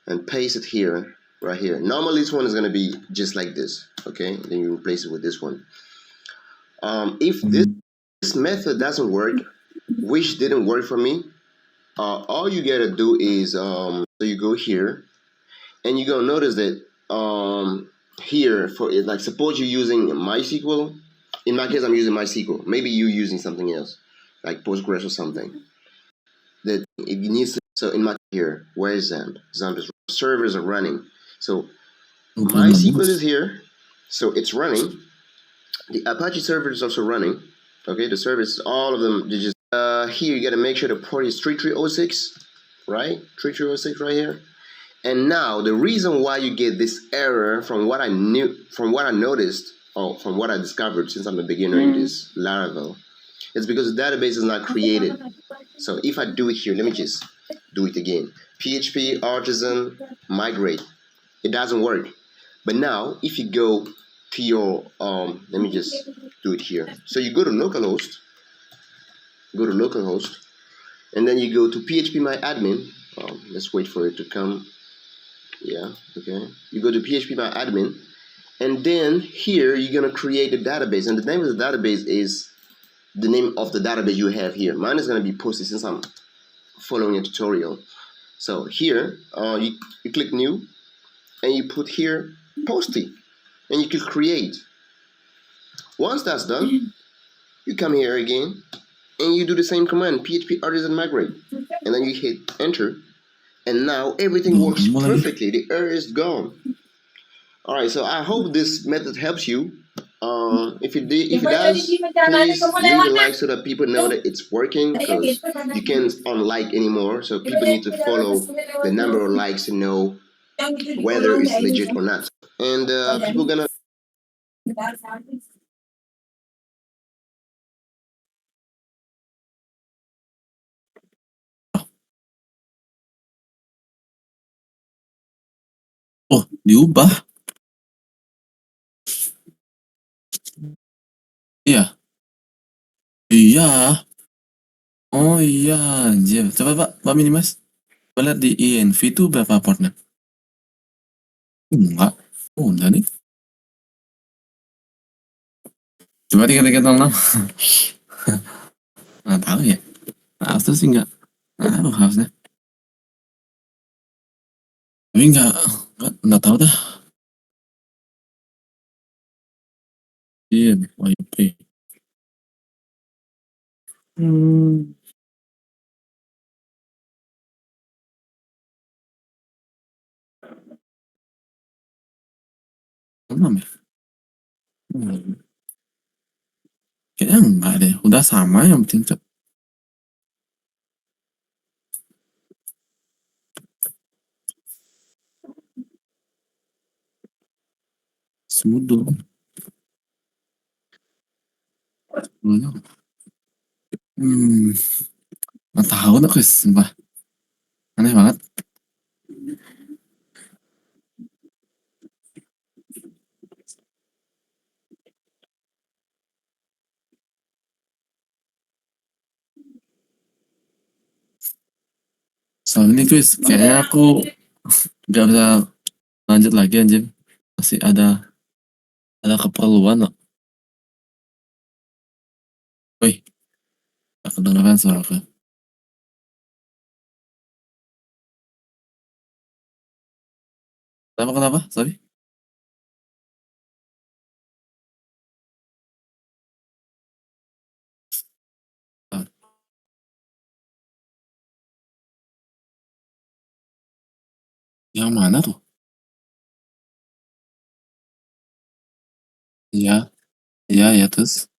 and paste it here, right here. Normally this one is gonna be just like this. Okay, then you replace it with this one. If this method doesn't work, which didn't work for me, all you gotta do is so you go here, and you're gonna notice that here for it, like suppose you're using MySQL. In my case, I'm using MySQL. Maybe you're using something else, like Postgres or something. That it needs to, so in my here, where is XAMPP? XAMPP is servers are running. So MySQL is here, so it's running. The Apache server is also running. Okay, the service, all of them, they just here you gotta make sure the port is 3306, right? 3306 right here. And now the reason why you get this error from what I noticed, or from what I discovered since I'm a beginner in this Laravel, is because the database is not created. So if I do it here, let me just do it again. PHP artisan migrate. It doesn't work. But now, if you go to your, let me just do it here. So you go to localhost, and then you go to phpMyAdmin. Let's wait for it to come. Yeah, okay. You go to phpMyAdmin, and then here you're gonna create a database, and the name of the database is the name of the database you have here. Mine is gonna be Posty since I'm following a tutorial. So here, you click new, and you put here Posty, and you click create. Once that's done, you come here again, and you do the same command, PHP artisan migrate, and then you hit enter, and now everything works perfectly. The error is gone. All right, so I hope this method helps you. If it does, please leave a like so that people know that it's working, because you can't unlike anymore. So people need to follow the number of likes to know whether it's legit or not. And people gonna. Oh, diubah. Iya. Iya. Oh iya, anjir. Coba Pak Minimas. Coba lihat di INV itu berapa portnya? Enggak. Oh, udah nih. Coba 3306. Nggak tahu ya. Harusnya sih nggak. Harusnya. Tapi nggak tahu dah. Iya, YP. Enam ya? Kayaknya enggak deh. Udah sama yang penting Sudo. Nggak tahu dah guys, sumpah. Aneh banget. Soalnya ini guys, kayaknya aku nggak bisa lanjut lagi anjir. Masih ada keperluan loh. Wih, gak kedengeran suara aku. Kenapa? Sorry. Ah, yang mana tuh? Iya, iya terus.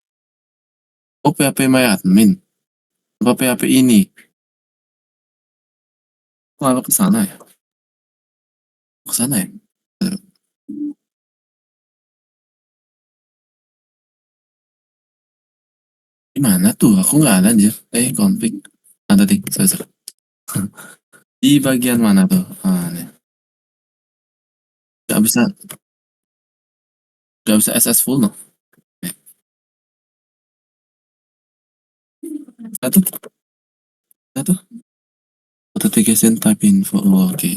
Oh, phpMyAdmin. Apa PHP ini? Kok ke sana ya? Ke sana ya? Gimana tuh? Aku nggak ada anjir. Config. Ada ding, sorry. Di bagian mana tuh? Nih. Gak bisa SS full no? Satu. Authentication type info. Oh, oke.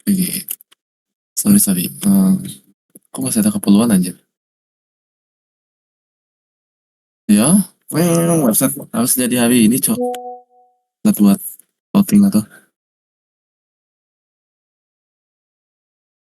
Oke. Sorry. Kok masih ada keperluan aja? Ya, website harus jadi hari ini, cok. Buat voting atau